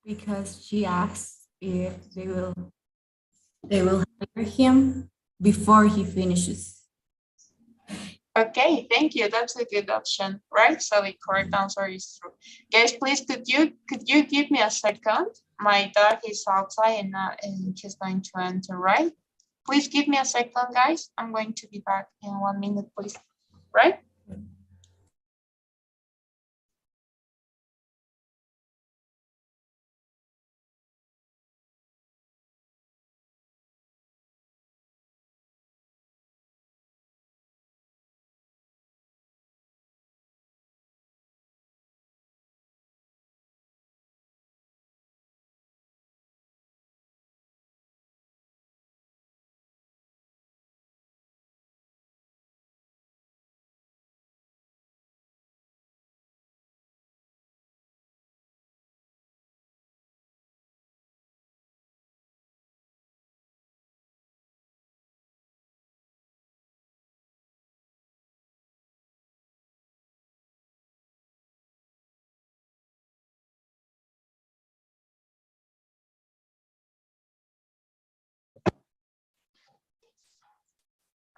Because she asks if they will hire him before he finishes. Okay, thank you. That's a good option, right? So the correct answer is true. Guys, please could you give me a second? My dog is outside and he's going to enter, right? Please give me a second, guys. I'm going to be back in 1 minute, please. Right?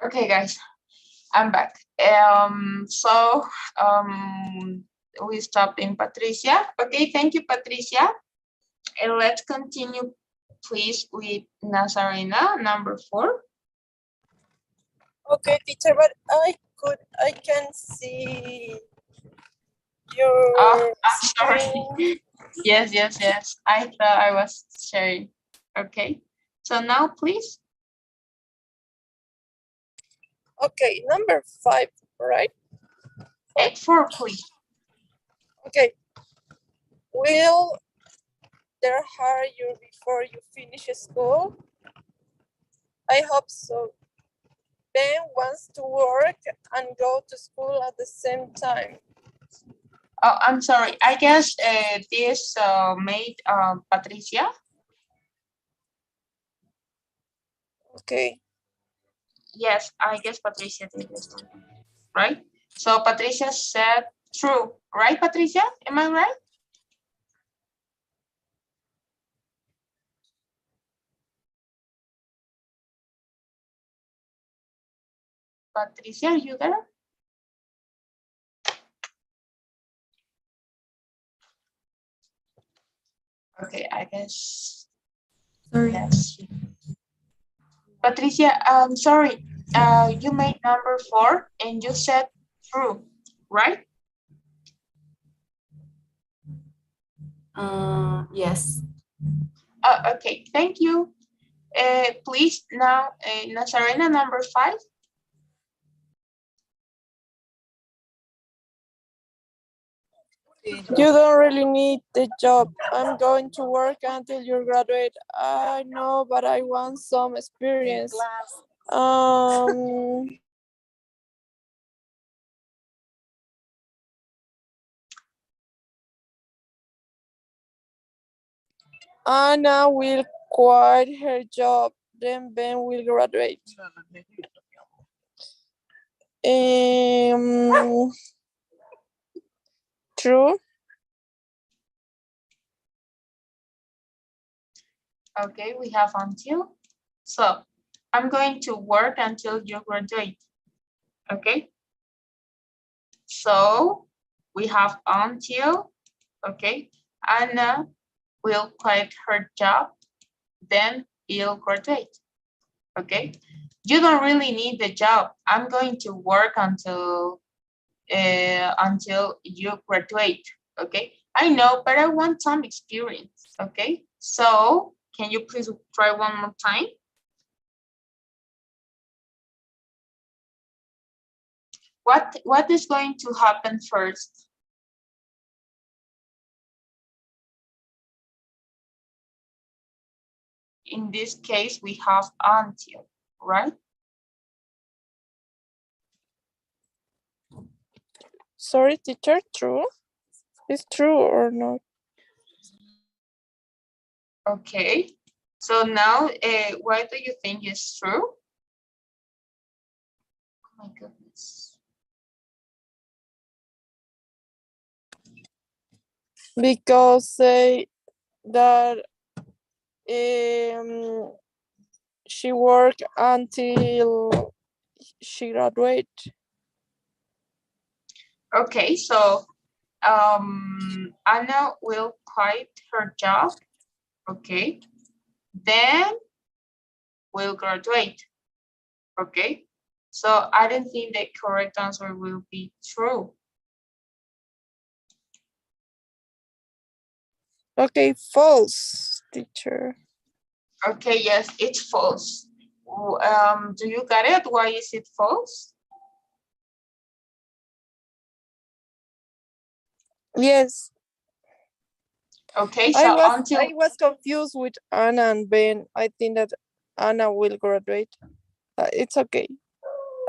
Okay, guys, I'm back. We stopped in Patricia. Okay, thank you, Patricia. And let's continue, please, with Nazarena, number 4. Okay, teacher, but I can see your Oh, I'm sorry. screen. Yes. I thought I was sharing. Okay. So now, please. Okay, number 5, right? 4, please. Okay. Will they hire you before you finish school? I hope so. Ben wants to work and go to school at the same time. Oh, I'm sorry. I guess this made Patricia. Okay. Yes, I guess Patricia did this one, right? So Patricia said true, right, Patricia? Am I right? Patricia, are you there? Okay, I guess. Sorry. Yes. Patricia, I'm sorry. You made number 4 and you said true, right? Yes. Okay, thank you. Please now, Nazarena, number 5. You don't really need the job. I'm going to work until you graduate. I know, but I want some experience. Anna will quit her job, then Ben will graduate. True. Okay, we have until. So I'm going to work until you graduate. Okay. So we have until. Okay. Anna will quit her job, then he'll graduate. Okay. You don't really need the job. I'm going to work until you graduate. Okay. I know, but I want some experience. Okay. So can you please try one more time? What is going to happen first? In this case, we have until, right? Sorry, teacher, true? It's true or not? Okay. So now, why do you think it's true? Oh my goodness. Because say that she worked until she graduate. Okay, so Anna will quit her job. Okay. Then will graduate. Okay. So I don't think the correct answer will be true. Okay, false, teacher. Okay, yes, it's false. Do you get it? Why is it false? Yes. Okay, I so until was confused with Anna and Ben. I think that Anna will graduate. It's okay.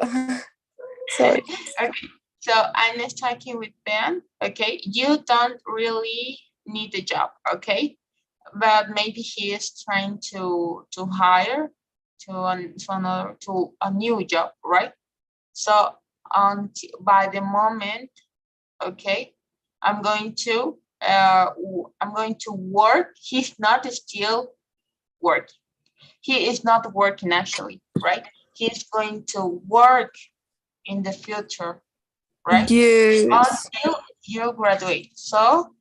Sorry. okay, so Anna's talking with Ben. Okay, you don't really need the job. Okay, but maybe he is trying to hire to a new job, right? So by the moment, okay, I'm going to work. He's not still working. He is not working actually, right? He's going to work in the future, right? Yes. Until you graduate. So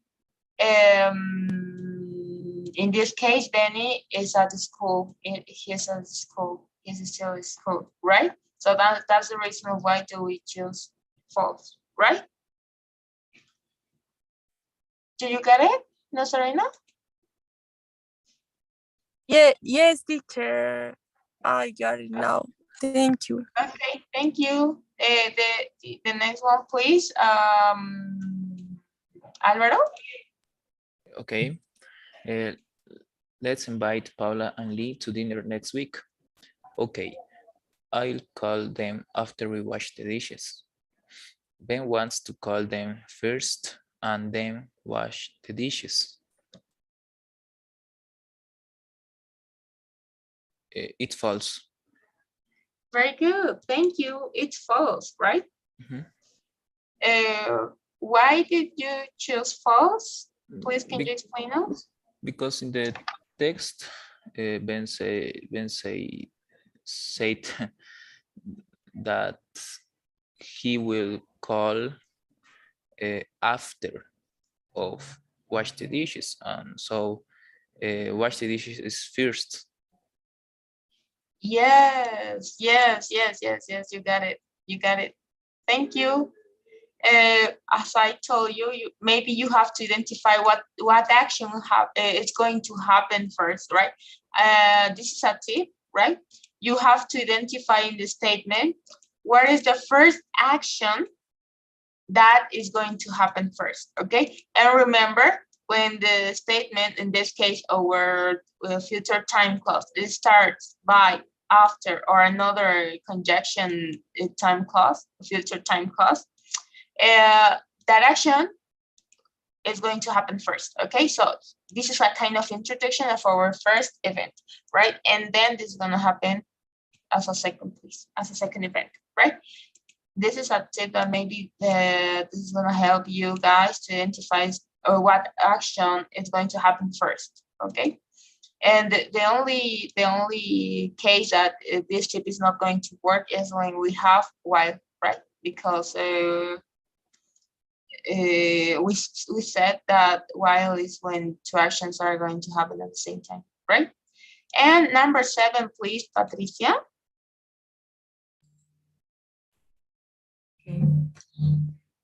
in this case, Benny is at the school. He's at school. He's still at school, right? So that's the reason why do we choose false, right? Do you get it, Nazarena? Yeah, yes, teacher. I got it now. Thank you. Okay, thank you. The next one, please. Alvaro? Okay. Uh, let's invite Paula and Lee to dinner next week. Okay. I'll call them after we wash the dishes. Ben wants to call them first and then wash the dishes. It's false. Very good. Thank you. It's false, right? Mhm. Why did you choose false? Please, can Be- you explain us? because in the text, Ben said that he will call after of wash the dishes, and so wash the dishes is first. Yes, yes, yes, yes, yes. You got it. You got it. Thank you. As I told you, maybe you have to identify what action is going to happen first, right? This is a tip, right? You have to identify in the statement what is the first action that is going to happen first, okay? And remember, when the statement, in this case, our future time clause, it starts by, after, or another conjunction time clause, future time clause, that action is going to happen first, okay? So this is a kind of introduction of our first event, right? And then this is gonna happen as a second, please, as a second event, right? This is a tip that maybe this is gonna help you guys to identify what action is going to happen first, okay? And the only case that this tip is not going to work is when we have while, right? Because we said that while is when two actions are going to happen at the same time, right? And number 7, please, Patricia. Okay.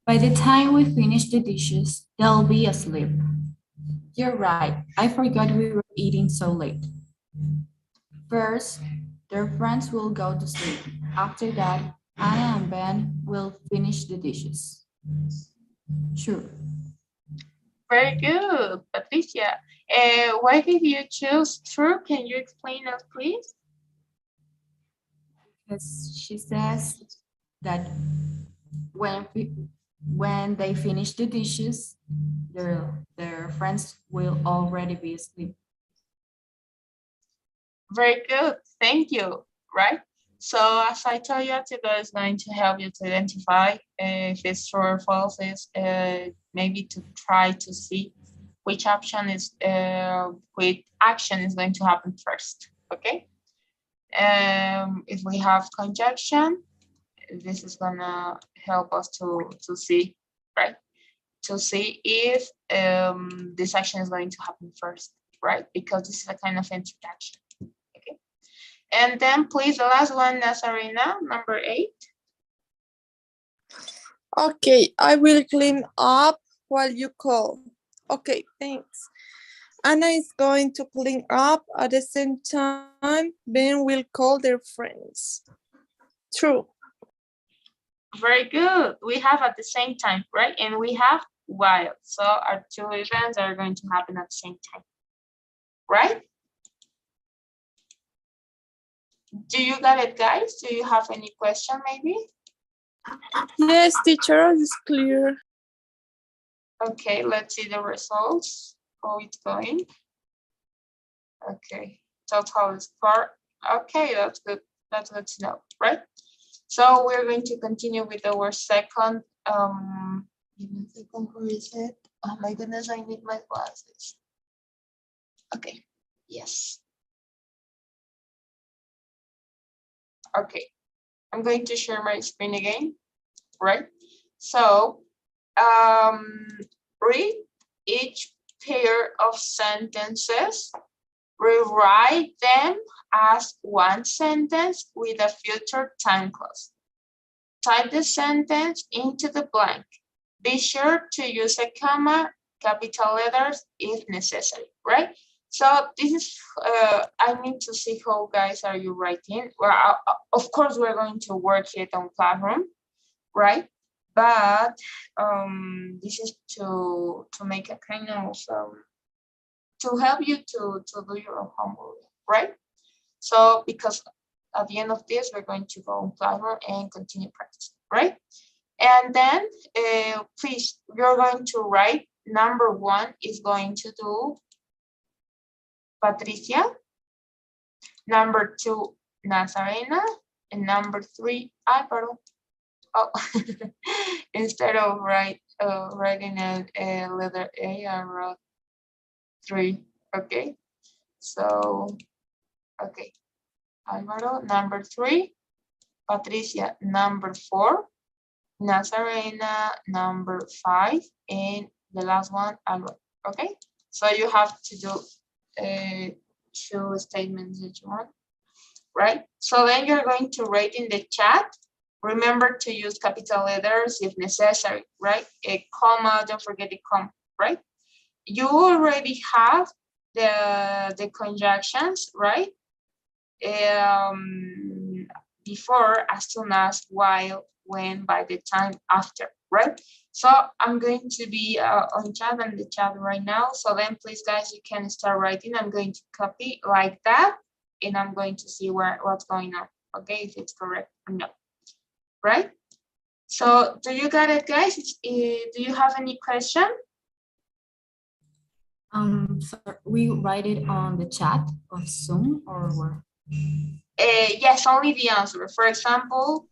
By the time we finish the dishes, they'll be asleep. You're right. I forgot we were eating so late. First, their friends will go to sleep. After that, Anna and Ben will finish the dishes. Sure. Very good, Patricia. Why did you choose true? Can you explain us, please? Because she says that when they finish the dishes, their friends will already be asleep. Very good, thank you, right? So as I told you, today is going to help you to identify if it's true or false, is maybe to try to see which option is, which action is going to happen first, okay? If we have conjunction, this is gonna help us to see, right? To see if this action is going to happen first, right? Because this is a kind of introduction. Okay. And then please the last one, Nazarena, number 8. Okay, I will clean up while you call. Okay, thanks. Anna is going to clean up at the same time. Ben will call their friends. True. Very good. We have at the same time, right? And we have while. So our two events are going to happen at the same time, right? Do you got it, guys? Do you have any question maybe? Yes, teacher, it's clear. Okay, let's see the results. How it's going. Okay, total score. Okay, that's good. That's good to know, right? So we're going to continue with our second. Give me a second, where is it? Oh my goodness, I need my glasses. Okay, yes. Okay, I'm going to share my screen again, right? So, read each pair of sentences, rewrite them as one sentence with a future time clause. Type the sentence into the blank. Be sure to use a comma, capital letters if necessary, right? So this is, I need to see how guys are you writing. Well, of course, we're going to work it on Classroom, right? But this is to make a kind of to help you to do your homework, right? So because at the end of this, we're going to go on Plasma and continue practicing, right? And then please, you're going to write number 1 is going to do Patricia, number 2, Nazarena, and number 3, Alvaro. Oh, instead of writing a letter A, I wrote 3. Okay, so okay, Alvaro, number 3, Patricia, number 4, Nazarena, number 5, and the last one, Alvaro. Okay, so you have to do 2 statements that you want, right? So then you're going to write in the chat. Remember to use capital letters if necessary, right? A comma, don't forget the comma, right? You already have the conjunctions, right? Before, as soon as, while, when, by the time, after, right? So I'm going to be on chat and the chat right now. So then please guys, you can start writing. I'm going to copy like that and I'm going to see what's going on. Okay, if it's correct or not, right? So do you got it, guys? Do you have any question? So we write it on the chat of Zoom or where? Yes, only the answer. For example,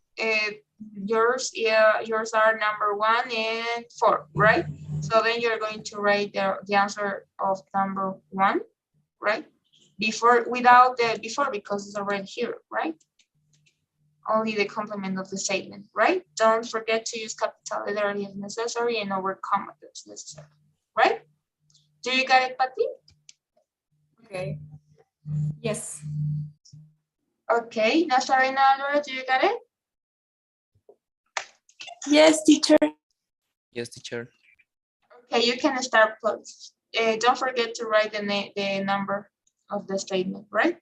yours are number 1 and 4, right? So then you're going to write the answer of number 1, right? Without the before, because it's already here, right? Only the complement of the statement, right? Don't forget to use capital letter if necessary and over comma if necessary, right? Do you got it, Patty? Okay. Yes. Okay, Nazarena, Alvaro, do you got it? Yes, teacher. Yes, teacher. Okay, you can start, please. Don't forget to write the number of the statement, right?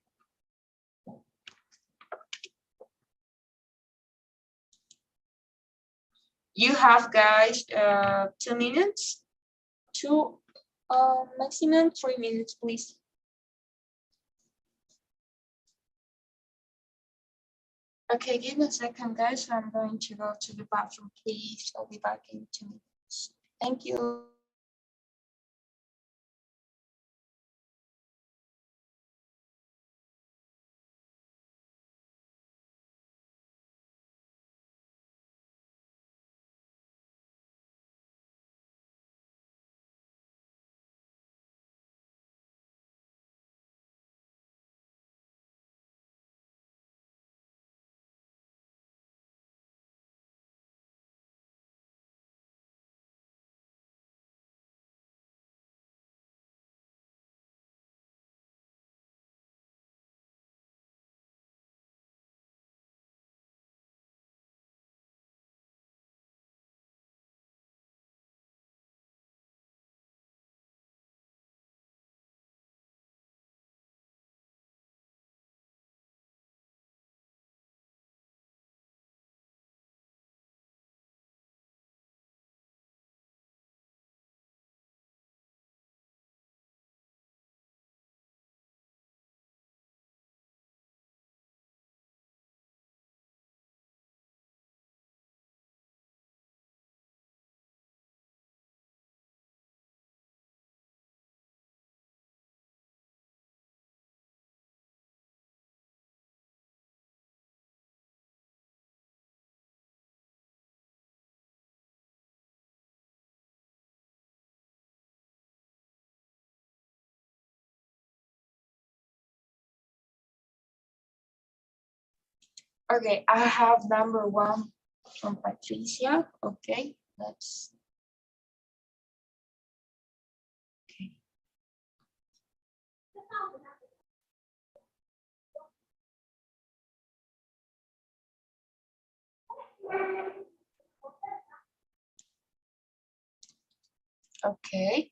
You have, guys, 2 minutes to maximum 3 minutes, please. Okay, give me a second, guys. I'm going to go to the bathroom, please. I'll be back in 2 minutes. Thank you. Okay, I have number 1 from Patricia. Okay, let's. Okay. Okay,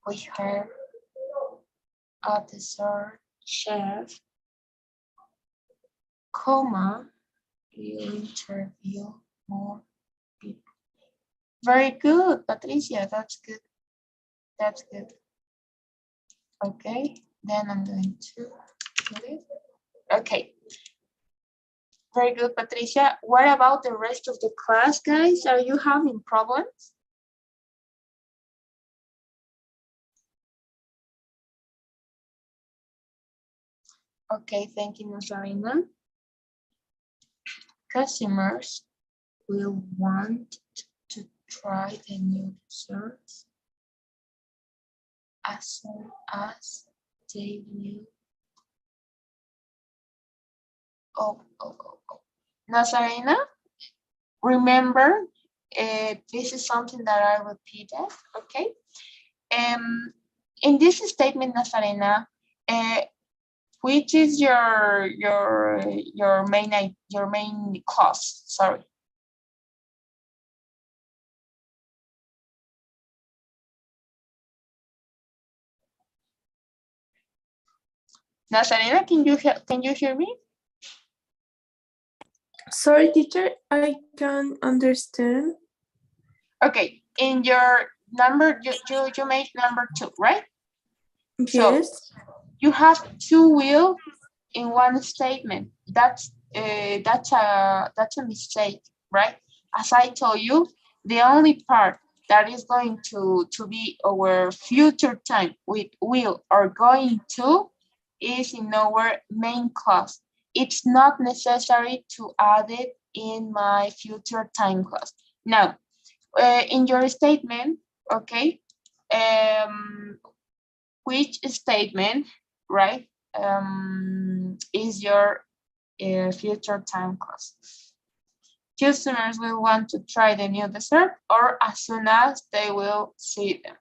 we have a dessert chef, comma, you interview more people. Very good, Patricia, that's good. That's good. Okay, then I'm going to do it. Okay. Very good, Patricia. What about the rest of the class, guys? Are you having problems? Okay, thank you, Nazarena. Customers will want to try the new desserts as soon as they will. Oh. Nazarena, remember, this is something that I repeated, okay? In this statement, Nazarena, which is your main clause? Sorry. Nazarena, can you hear me? Sorry, teacher, I can understand. Okay, in your number, you made number 2, right? Yes. So you have 2 will in one statement. That's a mistake, right? As I told you, the only part that is going to be our future time with will or going to is in our main clause. It's not necessary to add it in my future time clause. Now, in your statement, okay, which statement, right, is your future time clause? Customers will want to try the new dessert or as soon as they will see them.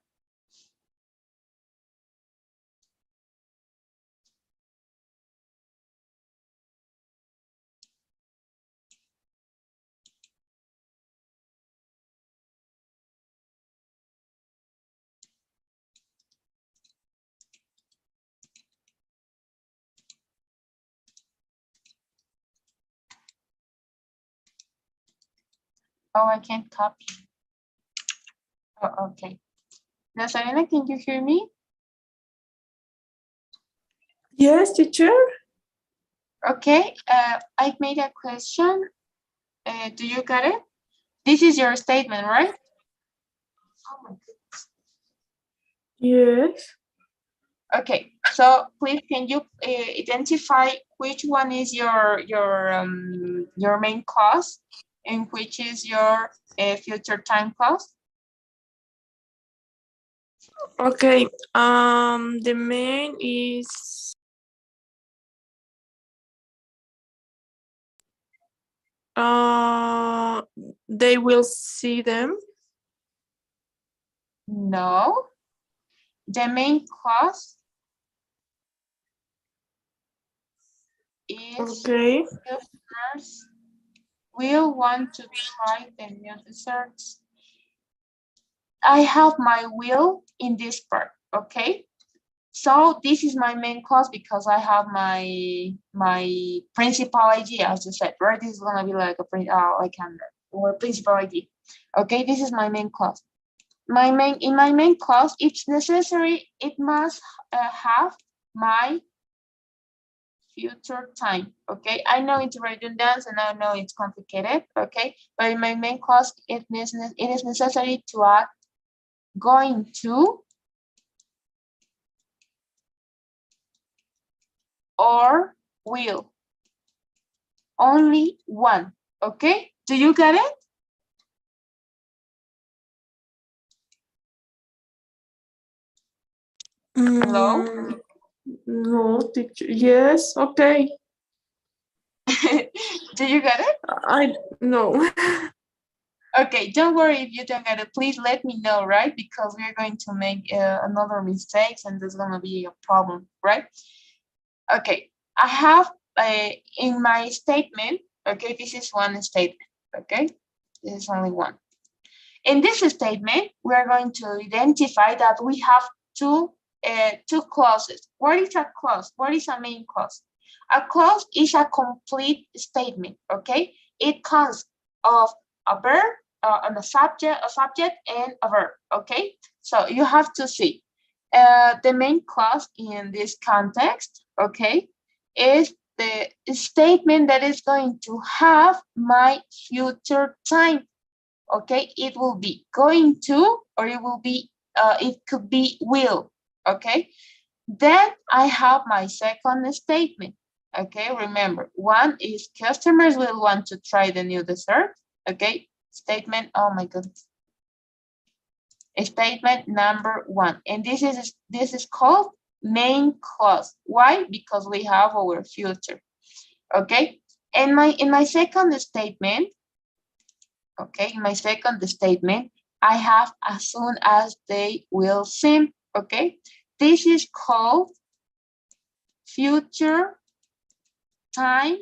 Oh, I can't copy. Oh, okay. Nazarena, can you hear me? Yes, teacher. Okay, I made a question. Do you get it? This is your statement, right? Oh my goodness. Yes. Okay, so please can you identify which one is your main clause and which is your future time clause? Okay. The main is they will see them. No, the main clause is Okay. customers will want to try the new desserts. I have my will in this part, okay? So this is my main clause because I have my principal idea, as you said, right? This is gonna be like or principal idea. Okay, this is my main clause. In my main clause, it's necessary. It must have my future time. Okay, I know it's redundant and I know it's complicated. Okay, but in my main clause, it is necessary to add going to or will. Only one. Okay, do you get it? Hello? No, teacher. Yes. Okay. Do you get it? I no. Okay, don't worry if you don't get it. Please let me know, right? Because we're going to make another mistakes and there's gonna be a problem, right? Okay, I have in my statement, okay, this is one statement, okay? This is only one. In this statement, we're going to identify that we have two clauses. What is a clause? What is a main clause? A clause is a complete statement, okay? It consists of a verb, and a subject, and a verb, okay? So you have to see. The main clause in this context, okay, is the statement that is going to have my future time. Okay, it will be going to, or it will be, it could be will. Okay, then I have my second statement. Okay, remember, one is customers will want to try the new dessert. Okay, statement, oh my goodness. Statement number one, and this is called main clause. Why? Because we have our future. Okay, and in my second statement, okay, in my second statement, I have as soon as they will seem. Okay, this is called future time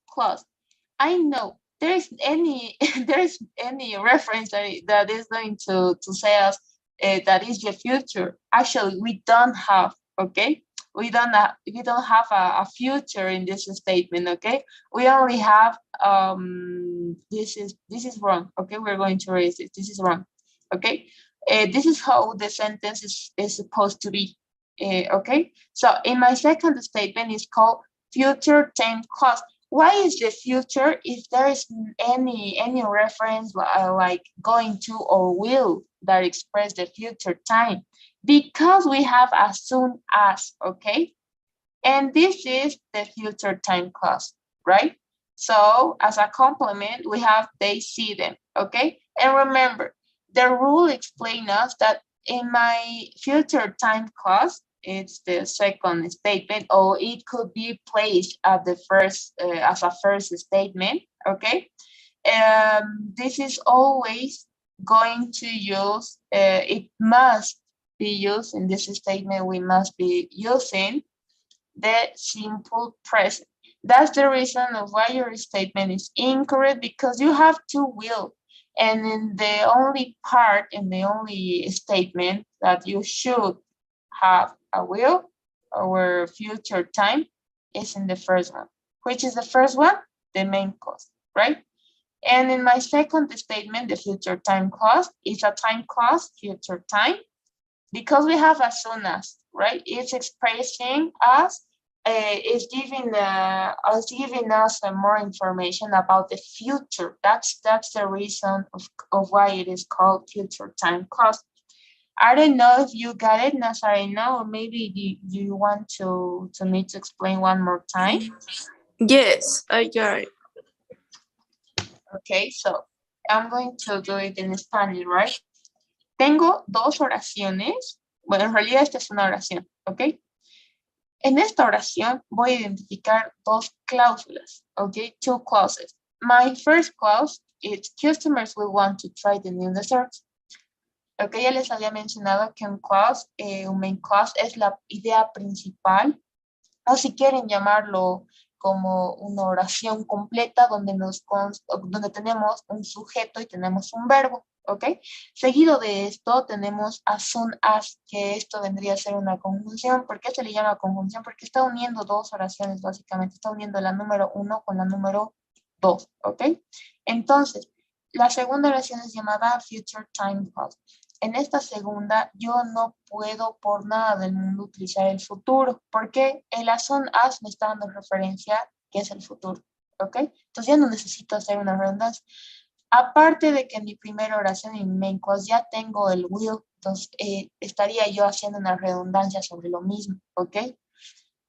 clause. I know there's any reference that is going to say us that is the future. Actually, we don't have. Okay, we don't have a future in this statement. Okay, we only have this is wrong. Okay, we're going to erase it. This is wrong. Okay, this is how the sentence is supposed to be. Okay, so in my second statement is called future time clause. Why is the future if there is any reference like going to or will that express the future time? Because we have as soon as, okay? And this is the future time clause, right? So as a complement, we have they see them, okay? And remember, the rule explains us that in my future time clause, it's the second statement, or it could be placed at the first as a first statement. Okay, this is always going to use. It must be used in this statement. We must be using the simple present. That's the reason of why your statement is incorrect, because you have to will. And in the only part, in the only statement that you should have a will, our future time, is in the first one. Which is the first one? The main clause, right? And in my second statement, the future time clause is a time clause, future time, because we have as soon as, right? It's expressing us, it's giving us more information about the future. That's the reason of why it is called future time clause. I don't know if you got it, Nazarena, or maybe you want to me to explain one more time. Yes, I got it. Okay, so I'm going to do it in Spanish, right? Tengo dos oraciones. Bueno, en realidad esta es una oración, ¿ok? En esta oración voy a identificar dos cláusulas, ¿ok? Two clauses. My first clause is customers will want to try the new desserts. Ok, ya les había mencionado que un clause, un main clause es la idea principal, o si quieren llamarlo como una oración completa donde tenemos un sujeto y tenemos un verbo, ¿ok? Seguido de esto tenemos as soon as, que esto vendría a ser una conjunción. ¿Por qué se le llama conjunción? Porque está uniendo dos oraciones, básicamente. Está uniendo la número 1 con la número 2, ¿ok? Entonces, la segunda oración es llamada future time clause. En esta segunda, yo no puedo por nada del mundo utilizar el futuro, porque el as soon as me está dando referencia que es el futuro, ¿ok? Entonces ya no necesito hacer una redundancia. Aparte de que en mi primera oración en main clause ya tengo el will, entonces estaría yo haciendo una redundancia sobre lo mismo, ¿ok?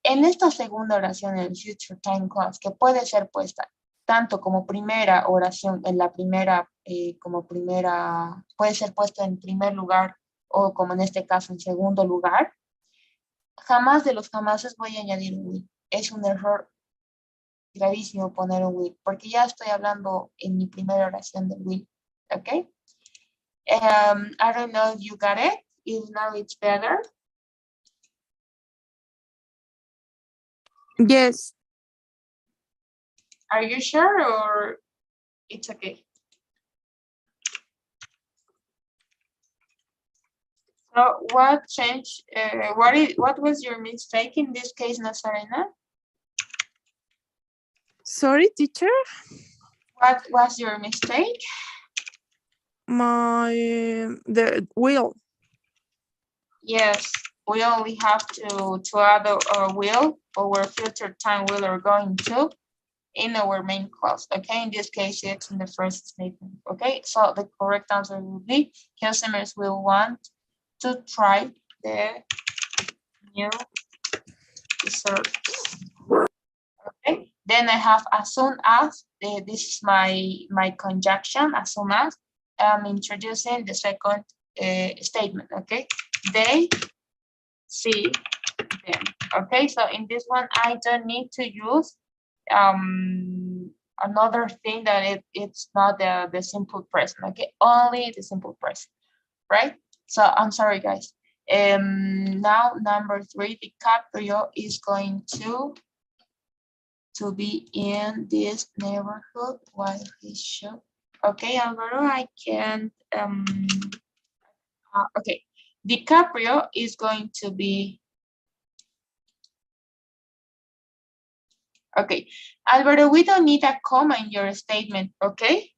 En esta segunda oración, en el future time clause, que puede ser puesta tanto como primera oración, en la primera, puede ser puesta en primer lugar o como en este caso en segundo lugar, jamás de los jamases voy a añadir un will. Es un error gravísimo poner un will, porque ya estoy hablando en mi primera oración del will, ¿ok? I don't know if you got it. If now it's better. Yes. Are you sure or it's okay? So what changed, what was your mistake in this case, Nazarena? Sorry, teacher. What was your mistake? The will. Yes, we only have to add a will or future time will are going to in our main clause. Okay, in this case, it's in the first statement. Okay, so the correct answer will be customers will want to try the new dessert. Okay, then I have as soon as, this is my conjunction, as soon as I'm introducing the second statement. Okay, they see them. Okay, so in this one I don't need to use another thing that it's not the simple present. Okay, only the simple present, right? So I'm sorry, guys. Now number 3, DiCaprio is going to be in this neighborhood while he should. Okay, Alvaro, I can okay, DiCaprio is going to be. Okay, Alvaro, we don't need a comma in your statement, okay?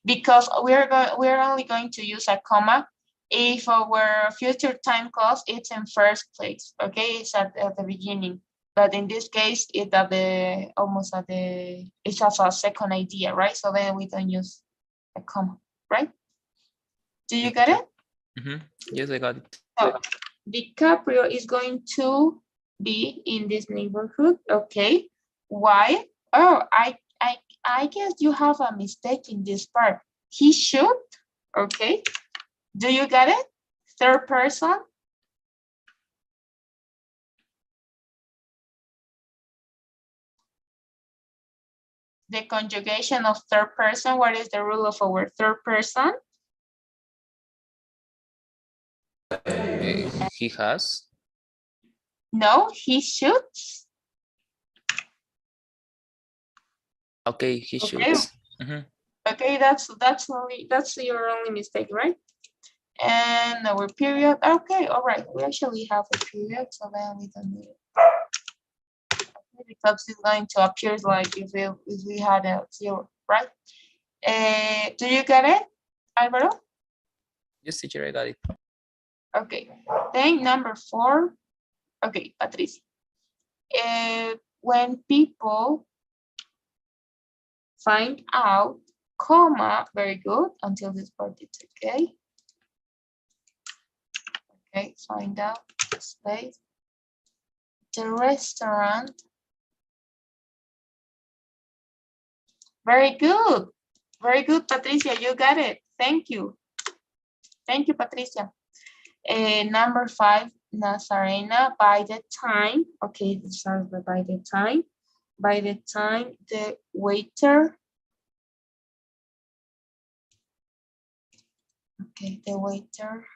Because we're only going to use a comma if our future time clause it's in first place, okay? It's at the beginning, but in this case, it's at the almost at the it's as a second idea, right? So then we don't use a comma, right? Do you get it? Mm-hmm. Yes, I got it. So DiCaprio is going to be in this neighborhood, okay? Why? Oh, I guess you have a mistake in this part. He should, okay? Do you get it? Third person. The conjugation of third person. What is the rule of our third person? He has. No, he should. Okay, he Okay. shoots. Mm-hmm. Okay, that's your only mistake, right? And our period. Okay, all right. We actually have a period, so then we don't need it. Okay, because it's going to appear like if we had a 0, right? Do you get it, Alvaro? Yes, teacher, I got it. Okay. Then number 4. Okay, Patricia. When people find out, comma, very good, until this part it's okay. Okay, find out, space. The restaurant. Very good. Very good, Patricia, you got it. Thank you. Thank you, Patricia. Number 5, Nazarena, by the time, okay, this starts with by the time the waiter, okay, the waiter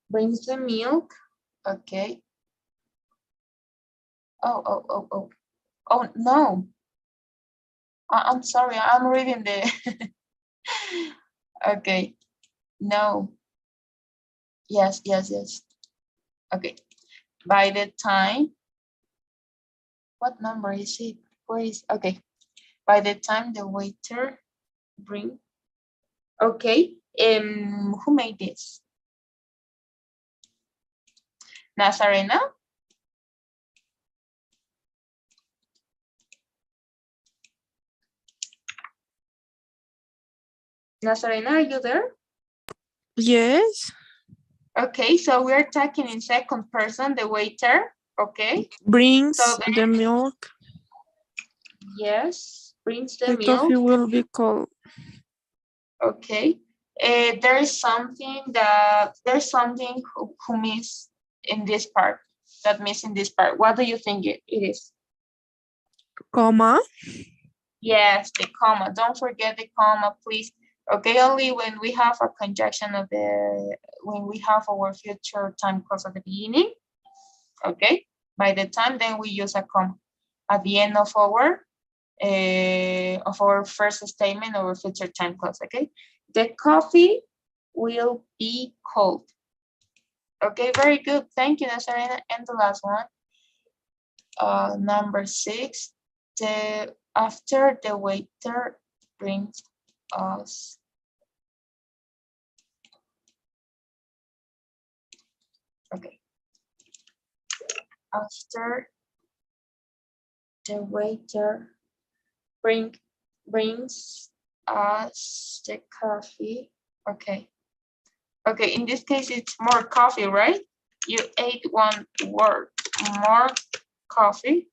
brings the milk, okay. Oh, no. I'm sorry, I'm reading the, okay, no. Yes. Okay, by the time, what number is it? Where is, okay. By the time the waiter bring, okay, who made this? Nazarena? Nazarena, are you there? Yes. Okay, so we're talking in second person, the waiter, okay? Brings So the milk. yes, brings the The milk. coffee will be cold. Okay. There's something who miss in this part, that miss in this part. What do you think it is? Comma. Yes, the comma. Don't forget the comma, please. Okay, only when we have a conjunction of when we have our future time clause at the beginning. Okay, by the time then we use a comma at the end of our first statement, our future time clause. Okay, the coffee will be cold. Okay, very good. Thank you, Nazarena. And the last one, number 6. After the waiter brings us Okay. After the waiter brings us the coffee. Okay. Okay, in this case, it's more coffee, right? You ate one word, more coffee,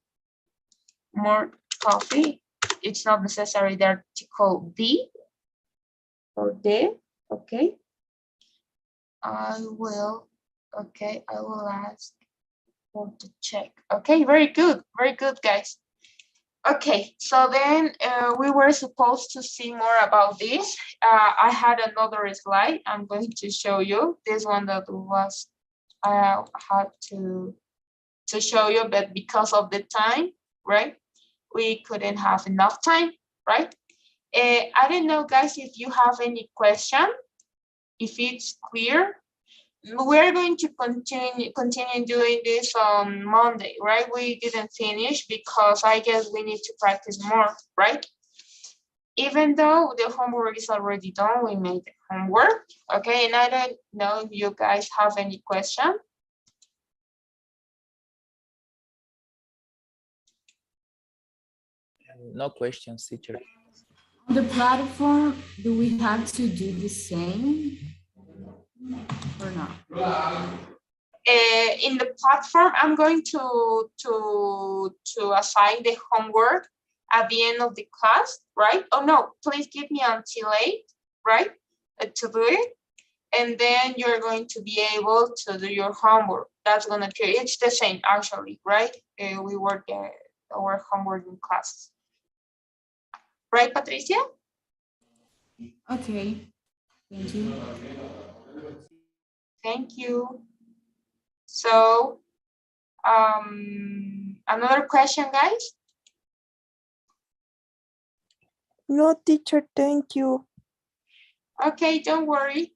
more coffee. It's not necessary the article be or the, okay? I will ask for the check. Okay, very good, guys. Okay, so then we were supposed to see more about this. I had another slide I'm going to show you. This one that was I had to show you, but because of the time, right? We couldn't have enough time, right? I don't know, guys, if you have any question, if it's clear. We're going to continue doing this on Monday, right? We didn't finish because I guess we need to practice more, right? Even though the homework is already done, we made the homework, okay? And I don't know if you guys have any question. No questions, teacher. On the platform, do we have to do the same or not? In the platform, I'm going to assign the homework at the end of the class, right? Oh no, please give me until 8, right? To do it. And then you're going to be able to do your homework. That's gonna be, it's the same actually, right? We work our homework in class. Right, Patricia? Okay, thank you. Thank you. So, another question, guys? No, teacher, thank you. Ok, don't worry.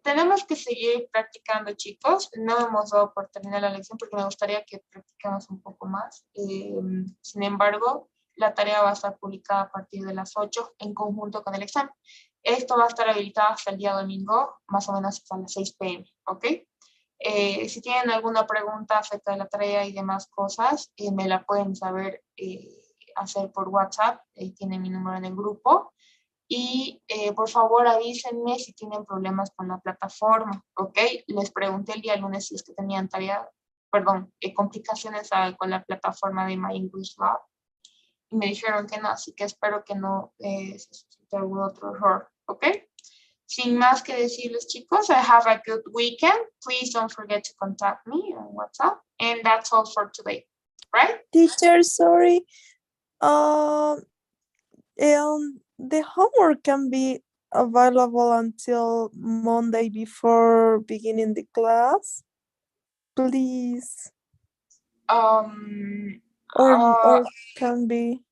Tenemos que seguir practicando, chicos. No hemos dado por terminar la lección porque me gustaría que practicáramos un poco más. Sin embargo, la tarea va a estar publicada a partir de las 8 en conjunto con el examen. Esto va a estar habilitado hasta el día domingo, más o menos hasta las 6 p.m., ¿ok? Si tienen alguna pregunta acerca de la tarea y demás cosas, me la pueden saber hacer por WhatsApp. Tienen mi número en el grupo. Y por favor avísenme si tienen problemas con la plataforma, ¿ok? Les pregunté el día lunes si es que tenían complicaciones con la plataforma de My English Lab. Y me dijeron que no, así que espero que no se suscite algún otro error, ¿ok? Sin más que decirles, chicos, I have a good weekend. Please don't forget to contact me on WhatsApp. And that's all for today, right? Teacher, sorry. The homework can be available until Monday before beginning the class, please. Or can be.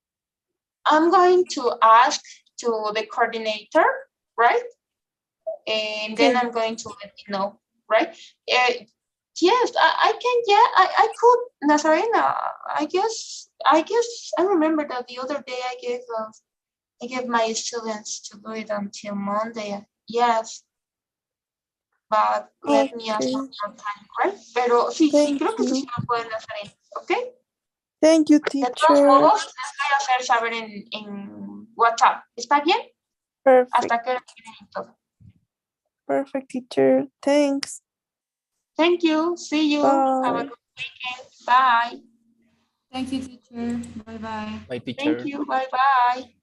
I'm going to ask to the coordinator, right? And then I'm going to let you know, right? Yes, I can. Yeah, I could, Nazarena. I guess I remember that the other day I gave my students to do it until Monday. Yes, but let me ask one more time, right? Pero sí, creo que sí lo pueden hacer, ¿ok? Thank you, De todos teacher. modos, les voy a hacer saber en WhatsApp. ¿Está bien? Perfect. Hasta que y todo. Perfect, teacher. Thanks. Thank you. See you. Bye. Have a good weekend. Bye. Thank you, teacher. Bye-bye. Bye, teacher. Thank you. Bye-bye.